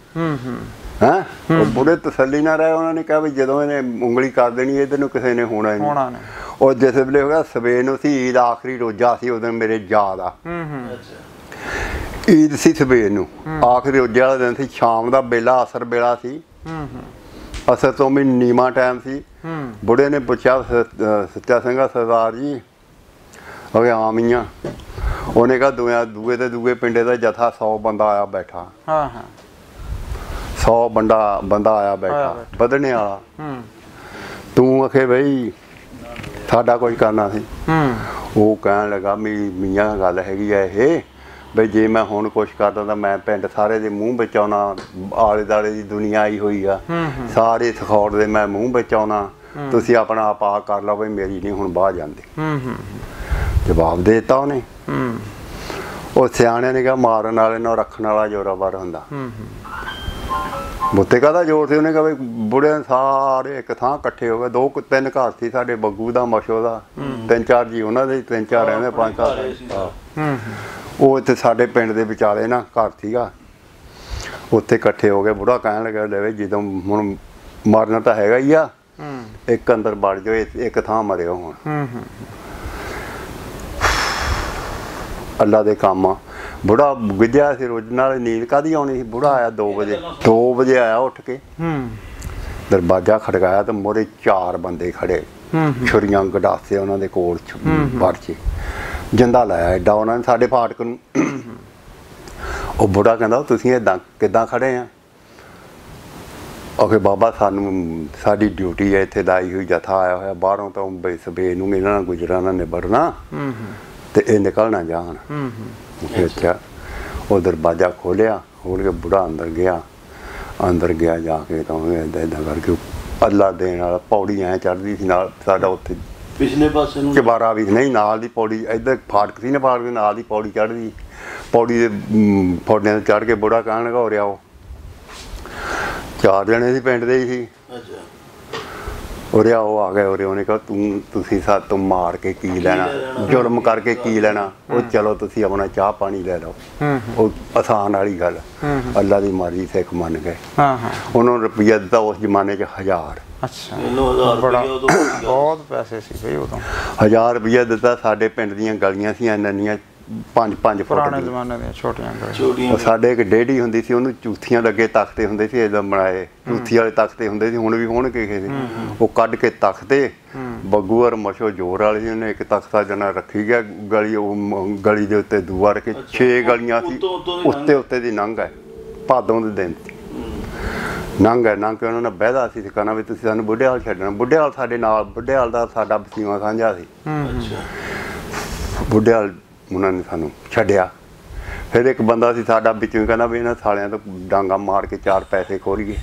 ਹੈਂ ਉਹ ਬੁੜੇ ਤਸੱਲੀ ਨਾਲ ਰਹੇ ਉਹਨਾਂ ਨੇ ਕਿਹਾ ਵੀ ਜਦੋਂ ਇਹਨੇ ਉਂਗਲੀ ਕਰ ਦੇਣੀ ਇਹਦੇ ਨੂੰ ਕਿਸੇ ਨੇ ਹੋਣਾ ਨਹੀਂ ਉਹ ਜਿਸ ਵੇਲੇ ਹੋ ਗਿਆ ਸਵੇਰ ਨੂੰ ਸੀ ਈਦ ਆਖਰੀ ਰੋਜ਼ਾ ਸੀ ਉਦੋਂ ਮੇਰੇ ਯਾਦ ਆ ਈਦ ਸੀ ਸਵੇਰ ਨੂੰ ਆਖਰੀ ਰੋਜ਼ੇ ਵਾਲਾ ਦਿਨ ਸੀ ਸ਼ਾਮ ਦਾ ਵੇਲਾ ਅਸਰ ਵੇਲਾ ਸੀ ਅਸਰ ਤੋਂ ਵੀ ਨੀਵਾਂ ਟਾਈਮ ਸੀ ਬੁੜੇ ਨੇ ਪੁੱਛਿਆ ਸੱਚਾ ਸਿੰਘਾ ਸਰਦਾਰ ਜੀ ਅਗੇ ਆਮੀਆਂ ਉਹਨੇ ਕਿਹਾ ਦੂਏ ਤੇ ਦੂਏ ਪਿੰਡੇ ਦਾ ਜਥਾ 100 ਬੰਦਾ ਆਇਆ ਬੈਠਾ 100 ਬੰਦਾ ਆਇਆ ਬੈਠਾ ਵਧਣੇ ਵਾਲਾ ਤੂੰ ਆਖੇ ਬਈ ਸਾਡਾ ਕੁਝ ਕਰਨਾ ਸੀ ਉਹ ਕਹਿਣ ਲੱਗਾ ਮੀਆਂ ਗੱਲ ਹੈਗੀ ਆ ਇਹ ਬਈ ਜੇ ਮੈਂ ਹੁਣ ਕੁਛ ਕਰਦਾ ਤਾਂ ਮੈਂ ਪਿੰਡ ਸਾਰੇ ਦੇ ਮੂੰਹ ਵਿੱਚ ਆਉਣਾ ਆਲੇ ਦੁਆਲੇ ਦੀ ਦੁਨੀਆ ਆਈ ਹੋਈ ਆ ਸਾਰੇ ਸਖੌੜ ਦੇ ਮੈਂ ਮੂੰਹ ਵਿੱਚ ਆਉਣਾ ਤੁਸੀਂ ਆਪਣਾ ਆਪਾ ਕਰ ਲਓ ਬਈ ਮੇਰੀ ਨਹੀਂ ਹੁਣ ਬਾਹਰ ਜਾਂਦੇ ਜਵਾਬ ਦੇ ਦਿੱਤਾ ਉਹਨੇ ਉਹ ਸਿਆਣਿਆਂ ਨੇ ਕਿਹਾ ਮਾਰਨ ਵਾਲੇ ਨਾਲ ਰੱਖਣ ਵਾਲਾ ਜ਼ੋਰਾਵਰ ਹੁੰਦਾ ਬੁੱਤੇ ਕਾਹਦਾ ਜ਼ੋਰ ਸੀ ਉਹਨੇ ਕਿਹਾ ਬਈ ਬੁੜੇ ਸਾਰੇ ਇੱਕ ਥਾਂ ਇਕੱਠੇ ਹੋ ਗਏ 2-3 ਘਰ ਸੀ ਸਾਡੇ ਬੱਗੂ ਦਾ ਮਸ਼ੋ ਦਾ 3-4 ਜੀ ਉਹਨਾਂ ਦੇ 3-4 ਰਹਿੰਦੇ 5 ਘਰ ਉਹ ਇੱਥੇ ਸਾਡੇ ਪਿੰਡ ਦੇ ਵਿਚਾਲੇ ਨਾ ਘਰ ਸੀਗਾ ਉੱਥੇ ਇਕੱਠੇ ਹੋ ਗਏ ਬੁੜਾ ਕਹਿਣ ਲੱਗਾ ਲੈ ਜਦੋਂ ਹੁਣ ਮਰਨਾ ਤਾਂ ਹੈਗਾ ਹੀ ਆ ਇੱਕ ਅੰਦਰ ਵੜ ਜਾਓ ਇੱਕ ਥਾਂ ਮਰਿਓ ਹੁਣ ਅੱਲਾ ਦੇ ਕੰਮ ਆ ਬੁੜਾ ਗਿੱਜਿਆ ਸੀ ਰੋਜ਼ ਨਾਲ ਨੀਂਦ ਕਾਹਦੀ ਆਉਣੀ ਸੀ ਬੁੜਾ ਆਇਆ 2 ਵਜੇ ਆਇਆ ਉੱਠ ਕੇ ਦਰਵਾਜ਼ਾ ਖੜਕਾਇਆ ਤੇ ਮੋਰੇ 4 ਬੰਦੇ ਖੜੇ ਛੁਰੀਆਂ ਗਡਾਸੇ ਉਹਨਾਂ ਦੇ ਕੋਲ ਵੜ ਚ ਜਿੰਦਾ ਲਾਇਆ ਐਡਾ ਉਹਨਾਂ ਨੇ ਸਾਡੇ ਫਾਟਕ ਨੂੰ ਉਹ ਬੁੜਾ ਕਹਿੰਦਾ ਤੁਸੀਂ ਏਦਾਂ ਕਿੱਦਾਂ ਖੜੇ ਆ ਓਕੇ ਬਾਬਾ ਸਾਨੂੰ ਸਾਡੀ ਡਿਊਟੀ ਹੈ ਇੱਥੇ ਲਾਈ ਹੋਈ ਜਥਾ ਆਇਆ ਹੋਇਆ ਬਾਹਰੋਂ ਤਾਂ ਸਵੇਰ ਨੂੰ ਇਹਨਾਂ ਨਾਲ ਗੁਜਰਾਂ ਨਾਲ ਨਿਬੜਨਾ ਤੇ ਇਹ ਨਿਕਲਣਾ ਜਾਣ ਅੱਛਾ ਉਹ ਦਰਵਾਜ਼ਾ ਖੋਲਿਆ ਖੋਲ ਕੇ ਬੁੜਾ ਅੰਦਰ ਗਿਆ ਜਾ ਕੇ ਤਾਂ ਏਦਾਂ ਕਰਕੇ ਅੱਲਾ ਦੇਣ ਵਾਲਾ ਪੌੜੀ ਐ ਚੜ੍ਹਦੀ ਸੀ ਨਾਲ ਸਾਡਾ ਉੱਥੇ ਪਿਛਲੇ ਪਾਸੇ ਨੂੰ ਚਬਾਰਾ ਵੀ ਨਹੀਂ ਨਾਲ ਦੀ ਪੌੜੀ ਇੱਧਰ ਫਾਟਕ ਸੀ ਨਾ ਫਾਟਕ ਦੇ ਨਾਲ ਦੀ ਪੌੜੀ ਚੜ੍ਹਦੀ ਪੌੜੀ ਦੇ ਫੋੜਿਆਂ ਤੇ ਚੜ੍ਹ ਕੇ ਬੁੜਾ ਕਹਿਣ ਲੱਗਾ ਹੋ ਰਿਹਾ ਉਹ 4 ਜਣੇ ਸੀ ਪਿੰਡ ਦੇ ਹੀ ਸੀ ਉਰੇ ਉਹ ਆ ਗਏ ਉਰੇ ਉਹਨੇ ਕਿਹਾ ਤੁਸੀਂ ਤੋਂ ਮਾਰ ਕੇ ਕੀ ਲੈਣਾ, ਜ਼ੁਲਮ ਕਰਕੇ ਕੀ ਲੈਣਾ, ਉਹ ਚਲੋ ਤੁਸੀਂ ਆਪਣਾ ਚਾਹ ਪਾਣੀ ਲੈ ਲਓ। ਉਹ ਆਸਾਨ ਵਾਲੀ ਗੱਲ, ਅੱਲਾ ਦੀ ਮਰਜ਼ੀ ਸਿੱਖ ਮੰਨ ਗਏ। ਉਹਨਾਂ ਨੂੰ ਰੁਪਈਆ ਦਿੱਤਾ ਉਸ ਜ਼ਮਾਨੇ 'ਚ 1000। ਅੱਛਾ, ਬਹੁਤ ਪੈਸੇ ਸੀ ਬਈ ਉਦੋਂ। 1000 ਰੁਪਈਆ ਦਿੱਤਾ। ਸਾਡੇ ਪਿੰਡ ਦੀਆਂ ਗਲੀਆਂ ਸੀ ਇੰਨੀਆਂ 5-5 ਫੁੱਟ ਪੁਰਾਣੇ ਜ਼ਮਾਨੇ ਦੀਆਂ ਛੋਟੀਆਂ। ਸਾਡੇ ਇੱਕ ਡੇਢੀ ਹੁੰਦੀ ਸੀ, ਉਹਨੂੰ ਚੂਥੀਆਂ ਲੱਗੇ ਤਖਤੇ ਹੁੰਦੇ ਸੀ ਇੱਦਾਂ ਬਣਾਏ, ਚੂਥੀ ਵਾਲੇ ਤਖਤੇ ਹੁੰਦੇ ਸੀ, ਹੁਣ ਵੀ ਹੋਣਗੇ ਕਿਸੇ, ਉਹ ਕੱਢ ਕੇ ਤਖਤੇ ਬੱਗੂ ਔਰ ਮਸ਼ੋ ਜ਼ੋਰ ਵਾਲੇ ਜੀ ਨੇ ਇੱਕ ਤਖਤਾ ਜਨਾ ਰੱਖੀ ਗਿਆ ਗਲੀ, ਉਹ ਗਲੀ ਦੇ ਉੱਤੇ ਦੂਆ ਰੱਖੇ 6 ਗਲੀਆਂ ਸੀ, ਉੱਤੇ ਦੀ ਨੰਗ ਹੈ, ਭਾਦੋਂ ਦੇ ਦਿਨ ਨੰਗ ਹੈ। ਨੰਗ ਕੇ ਉਹਨਾਂ ਨੇ ਬਹਿਦਾ ਸੀ ਕਹਿਣਾ ਵੀ ਤੁਸੀਂ ਸਾਨੂੰ ਬੁੱਢੇ ਹਾਲ ਛੱਡਣਾ। ਬੁੱਢੇ ਹਾਲ ਸਾਡੇ ਨਾਲ, ਬੁੱਢੇ ਹਾਲ ਦਾ ਸਾਡਾ ਬਸੀਵਾ ਸਾਂਝਾ ਸੀ। ਬੁੱਢੇ ਹਾਲ ਉਹਨਾਂ ਨੇ ਸਾਨੂੰ ਛੱਡਿਆ। ਫਿਰ ਇੱਕ ਬੰਦਾ ਸੀ ਸਾਡਾ ਵਿੱਚੋਂ ਕਹਿੰਦਾ ਵੀ ਇਹਨਾਂ ਸਾਲਿਆਂ ਤੋਂ ਡਾਂਗਾ ਮਾਰ ਕੇ 4 ਪੈਸੇ ਖੋਰੀਏ।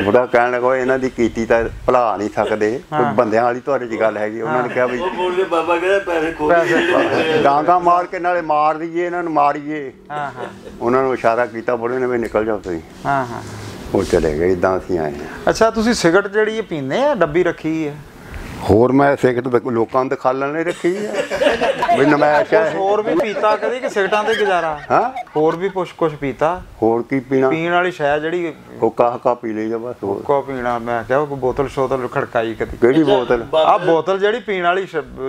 ਬੁੱਢਾ ਕਹਿਣ ਲੱਗਾ ਇਹਨਾਂ ਦੀ ਕੀਤੀ ਤਾਂ ਭੁਲਾ ਨਹੀਂ ਸਕਦੇ, ਕੋਈ ਬੰਦਿਆਂ ਵਾਲੀ ਤੁਹਾਡੇ 'ਚ ਗੱਲ ਹੈਗੀ। ਉਹਨਾਂ ਨੇ ਕਿਹਾ ਵੀ ਬਾਬਾ ਕਹਿੰਦਾ ਪੈਸੇ ਖੋਰੀਏ, ਡਾਂਗਾ ਮਾਰ ਕੇ ਨਾਲੇ ਮਾਰ ਦਈਏ ਇਹਨਾਂ ਨੂੰ, ਮਾਰੀਏ। ਉਹਨਾਂ ਨੂੰ ਇਸ਼ਾਰਾ ਕੀਤਾ ਬੁੱਢੇ ਨੇ ਵੀ ਨਿਕਲ ਜਾਓ ਤੁਸੀਂ। ਉਹ ਚਲੇ ਗਏ। ਇਦਾਂ ਅਸੀਂ ਆਏ। ਅੱਛਾ, ਤੁਸੀਂ ਸਿਗਰਟ ਜਿਹੜੀ ਪੀਂਦੇ ਆ ਡੱਬੀ ਰੱਖੀ ਹੈ? ਹੋਰ ਮੈਂ ਸਿਗਰਟ ਲੋਕਾਂ ਨੂੰ ਦਿਖਾ ਲੈਣੇ ਰੱਖੀ ਹੈ ਵੀ ਨਮਾਇਸ਼ ਹੈ। ਹੋਰ ਵੀ ਪੀਤਾ ਕਦੀ ਕਿ ਸਿਗਰਟਾਂ ਤੇ ਗੁਜ਼ਾਰਾ? ਹਾਂ, ਹੋਰ ਵੀ ਕੁਛ ਪੀਤਾ? ਹੋਰ ਕੀ ਪੀਣਾ? ਪੀਣ ਵਾਲੀ ਸ਼ੈ ਜਿਹੜੀ ਕੋਕਾ ਪੀ ਲਈ ਜਾ ਬਸ। ਹੋਰ ਕੋ ਪੀਣਾ? ਮੈਂ ਕਿਹਾ ਬੋਤਲ ਸ਼ੋਤਲ ਖੜਕਾਈ ਕਦੀ? ਕਿਹੜੀ ਬੋਤਲ? ਆ ਬੋਤਲ ਜਿਹੜੀ ਪੀਣ ਵਾਲੀ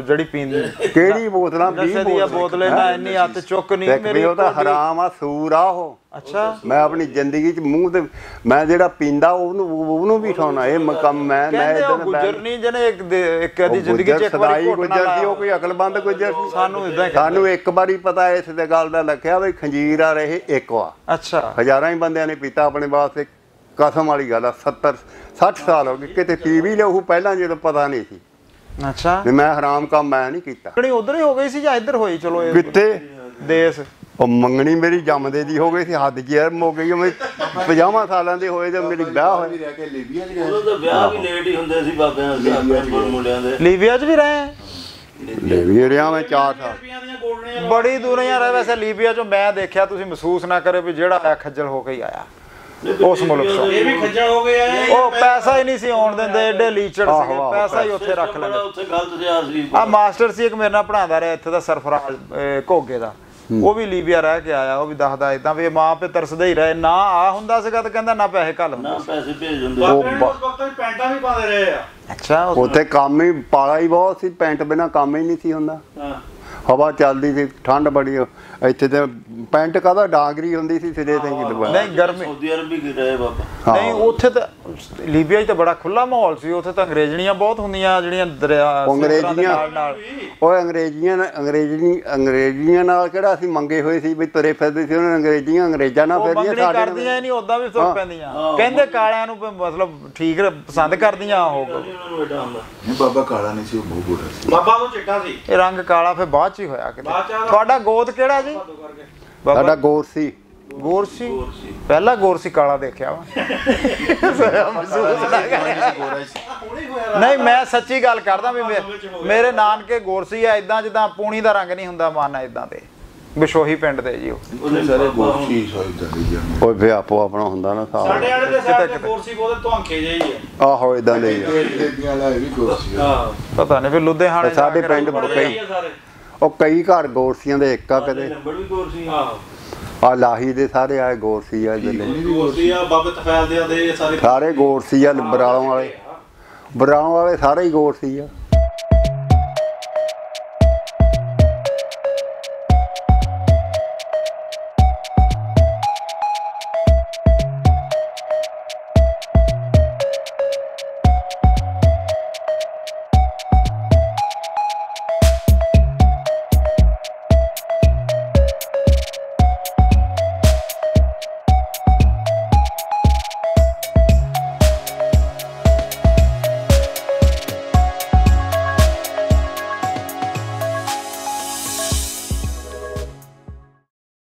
ਜਿਹੜੀ ਪੀਂਦੀ। ਕਿਹੜੀ ਬੋਤਲਾਂ? 20 ਬੋਤਲ ਇਹਨਾਂ ਇੰਨੀ ਹੱਥ ਚੁੱਕ ਨਹੀਂ ਮੇਰੀ। ਉਹ ਤਾਂ ਹਰਾਮ ਆ, ਸੂਰ ਆ ਉਹ। ਅੱਛਾ, ਮੈਂ ਆਪਣੀ ਜ਼ਿੰਦਗੀ 'ਚ ਮੂੰਹ ਤੇ ਮੈਂ ਜਿਹੜਾ ਪੀਂਦਾ ਉਹਨੂੰ ਵੀ ਠਾਉਣਾ। ਇਹ ਕੰਮ ਮੈਂ ਗੁਜਰ ਨਹੀਂ ਜਿਹਨੇ ਇੱਕ ਦੀ ਜ਼ਿੰਦਗੀ 'ਚ ਇੱਕ ਵਾਰੀ ਗੁਜਰ ਸੀ, ਉਹ ਕੋਈ ਅਕਲਮੰਦ ਗੁਜਰ ਸੀ। ਸਾਨੂੰ ਇੱਕ ਵਾਰੀ ਪਤਾ ਇਸ ਦੇ ਗੱਲ ਦਾ ਲੱਗਿਆ ਵੀ ਖੰਜੀਰ ਆ ਰਹੇ ਇੱਕ ਵਾ। ਅੱਛਾ, ਹਜ਼ਾਰਾਂ ਹੀ ਬੰਦਿਆਂ ਨੇ ਪੀਤਾ ਆਪਣੇ ਵਾਸਤੇ। ਕਸਮ ਵਾਲੀ ਗੱਲ ਆ, 70-60 ਸਾਲ ਹੋ ਗਏ। ਕਿਤੇ ਪੀ ਵੀ ਲਿਆਉ ਪਹਿਲਾਂ ਜਦੋਂ ਪਤਾ ਨਹੀਂ ਸੀ। ਅੱਛਾ, ਮੈਂ ਹਰਾਮ ਕੰਮ ਮੈਂ ਨਹੀਂ ਕੀਤਾ। ਉਧਰ ਹੀ ਹੋ ਗਈ ਸੀ ਜਾਂ ਇੱਧਰ ਹੋਈ? ਚਲੋ ਕਿੱਥੇ ਦੇਸ਼ ਉਹ ਮੰਗਣੀ ਮੇਰੀ ਜੰਮਦੇ ਦੀ ਹੋ ਗਈ ਸੀ, ਹੱਦ ਜੈਰ ਹੋ ਗਈ। ਮੈਂ 50 ਸਾਲਾਂ ਦੇ ਹੋਏ ਤੇ ਮੇਰੀ ਵਿਆਹ ਹੋਇਆ। ਉਦੋਂ ਤਾਂ ਵਿਆਹ ਵੀ ਲੇਟ ਹੀ ਹੁੰਦੇ ਸੀ ਬਾਬਿਆਂ ਦੇ, ਮੁੰਡਿਆਂ ਦੇ। ਲੀਬੀਆ 'ਚ ਵੀ ਰਹੇ? ਲੀਬੀਆ ਰਿਹਾ ਮੈਂ 4 ਸਾਲ। ਬੜੀ ਦੁਨੀਆ ਰਹੇ ਵੈਸੇ ਲੀਬੀਆ 'ਚੋਂ। ਮੈਂ ਦੇਖਿਆ, ਤੁਸੀਂ ਮਹਿਸੂਸ ਨਾ ਕਰੇ ਵੀ ਜਿਹੜਾ ਖੱਜਲ ਹੋ ਕੇ ਹੀ ਆਇਆ ਉਸ ਮੁਲਕ ਤੋਂ। ਇਹ ਵੀ ਖੱਜਲ ਹੋ ਗਏ ਆ। ਉਹ ਪੈਸਾ ਹੀ ਨਹੀਂ ਸੀ ਆਉਣ ਦਿੰਦੇ, ਐਡੇ ਲੀਚੜ ਸੀਗੇ, ਪੈਸਾ ਹੀ ਉੱਥੇ ਰੱਖ ਲੈਂਦੇ। ਉੱਥੇ ਗਲਤ ਜਿਹਾ ਸੀ। ਆ ਮਾਸਟਰ ਸੀ ਇੱਕ ਮੇਰੇ ਨਾਲ ਪੜ੍ਹਾਉਂਦਾ ਰਿਹਾ ਇੱਥੇ ਦਾ, ਸਰਫਰਾਜ਼ ਘੋਗੇ ਦਾ। ਉਹ ਵੀ ਲੀਬੀਆ ਰਹਿ ਕੇ ਆਇਆ। ਉਹ ਵੀ ਦੱਸਦਾ ਇਦਾਂ ਵੀ ਮਾਂ ਪਿਓ ਤਰਸਦੇ ਹੀ ਰਹੇ। ਨਾ ਆ ਹੁੰਦਾ ਸੀਗਾ ਤਾਂ ਕਹਿੰਦਾ ਨਾ ਪੈਸੇ ਘੱਲ ਹੁੰਦੇ, ਨਾ ਪੈਸੇ ਭੇਜ ਦਿੰਦੇ। ਪੈਂਟਾਂ ਵੀ ਪਾਉਂਦੇ ਰਹੇ ਆ। ਅੱਛਾ, ਉੱਥੇ ਕੰਮ ਹੀ ਪਾਲਾ ਹੀ ਬਹੁਤ ਸੀ, ਪੈਂਟ ਬਿਨਾ ਕੰਮ ਹੀ ਨਹੀਂ ਸੀ ਹੁੰਦਾ। ਹਵਾ ਚੱਲਦੀ ਸੀ, ਠੰਡ ਬੜੀ। ਇੱਥੇ ਤੇ ਪੈਂਟ ਕਾਹਦਾ ਡਾਂਗਰੀ ਹੁੰਦੀ ਸੀ ਸਿਰੇ ਤੇ। ਨਹੀਂ ਗਰਮੀ। ਸਾਊਦੀ ਅਰਬ ਵੀ ਰਹੇ ਬਾਬਾ। ਨਹੀਂ ਉੱਥੇ ਤਾਂ ਲੀਬੀਆ 'ਚ ਤਾਂ ਬੜਾ ਖੁੱਲਾ ਮਾਹੌਲ ਸੀ। ਉੱਥੇ ਤਾਂ ਅੰਗਰੇਜ਼ਣੀਆਂ ਬਹੁਤ ਹੁੰਦੀਆਂ ਜਿਹੜੀਆਂ ਦਰਿਆ ਨਾਲ। ਉਹ ਅੰਗਰੇਜ਼ੀਆਂ ਨਾਲ ਕਿਹੜਾ ਅਸੀਂ ਮੰਗੇ ਹੋਏ ਸੀ ਵੀ ਤੁਰੇ ਫਿਰਦੇ ਸੀ। ਉਹਨਾਂ ਅੰਗਰੇਜ਼ਾਂ ਨਾਲ ਫਿਰਦੀਆਂ ਕਰਦੀਆਂ ਹੀ ਨਹੀਂ, ਉਦਾਂ ਵੀ ਤੁਰ ਪੈਂਦੀਆਂ। ਕਹਿੰਦੇ ਕਾਲਿਆਂ ਨੂੰ ਮਤਲਬ ਠੀਕ ਪਸੰਦ ਕਰਦੀਆਂ। ਉਹ ਬਾਬਾ ਕਾਲਾ ਨਹੀਂ ਸੀ, ਉਹ ਬਹੁਤ ਗੋਰਾ ਸੀ। ਬਾਬਾ ਉਹ ਚਿੱਟਾ ਸੀ। ਇਹ ਰੰਗ ਕਾਲਾ ਫਿਰ ਬਾਅਦ 'ਚ ਹੀ ਹੋਇਆ ਕਿਤੇ। ਤੁਹਾਡਾ ਗੋਤ ਕਿਹੜਾ ਜੀ? ਸਾਡਾ ਗੋਰਸੀ। ਗੋਰਸੀ? ਪਹਿਲਾ ਗੋਰਸੀ ਕਾਲਾ ਦੇਖਿਆ ਵਾ। ਨਹੀਂ, ਮੈਂ ਸੱਚੀ ਗੱਲ ਕਰਦਾ ਵੀ ਮੇਰੇ ਨਾਨਕੇ ਗੋਰਸੀ ਆ। ਇਦਾਂ ਜਿੱਦਾਂ ਪੂਣੀ ਦਾ ਰੰਗ ਨਹੀਂ ਹੁੰਦਾ ਮਨ, ਇਦਾਂ ਦੇ ਬਿਸ਼ੋਹੀ ਪਿੰਡ ਦੇ ਜੀ। ਉਹ ਵੀ ਆਪੋ ਆਪਣਾ ਹੁੰਦਾ ਨਾ। ਸਾਡੇ ਵਾਲੇ ਦੇ ਸਾਈਡ ਤੇ ਗੋਰਸੀ ਬਹੁਤ ਧੌਂਕੇ ਜਿਹੇ ਹੀ ਆ। ਆਹੋ ਇਦਾਂ ਦੇ ਹੀ ਪਤਾ ਨਹੀਂ ਫਿਰ ਲੁਧਿਆਣੇ ਸਾਡੇ ਪਿੰਡ ਉਹ ਕਈ ਘਰ ਗੋਰਸੀਆਂ ਦੇ ਇੱਕ ਆ। ਕਦੇ ਆ ਲਾਹੀ ਦੇ ਸਾਰੇ ਆਏ ਗੋਰਸੀ ਆ। ਬਾਬੇ ਤਫੈਲ ਦੇ ਸਾਰੇ ਗੋਰਸੀ ਆ। ਬਰਾਲੋਂ ਵਾਲੇ ਸਾਰੇ ਹੀ ਗੋਰਸੀ ਆ।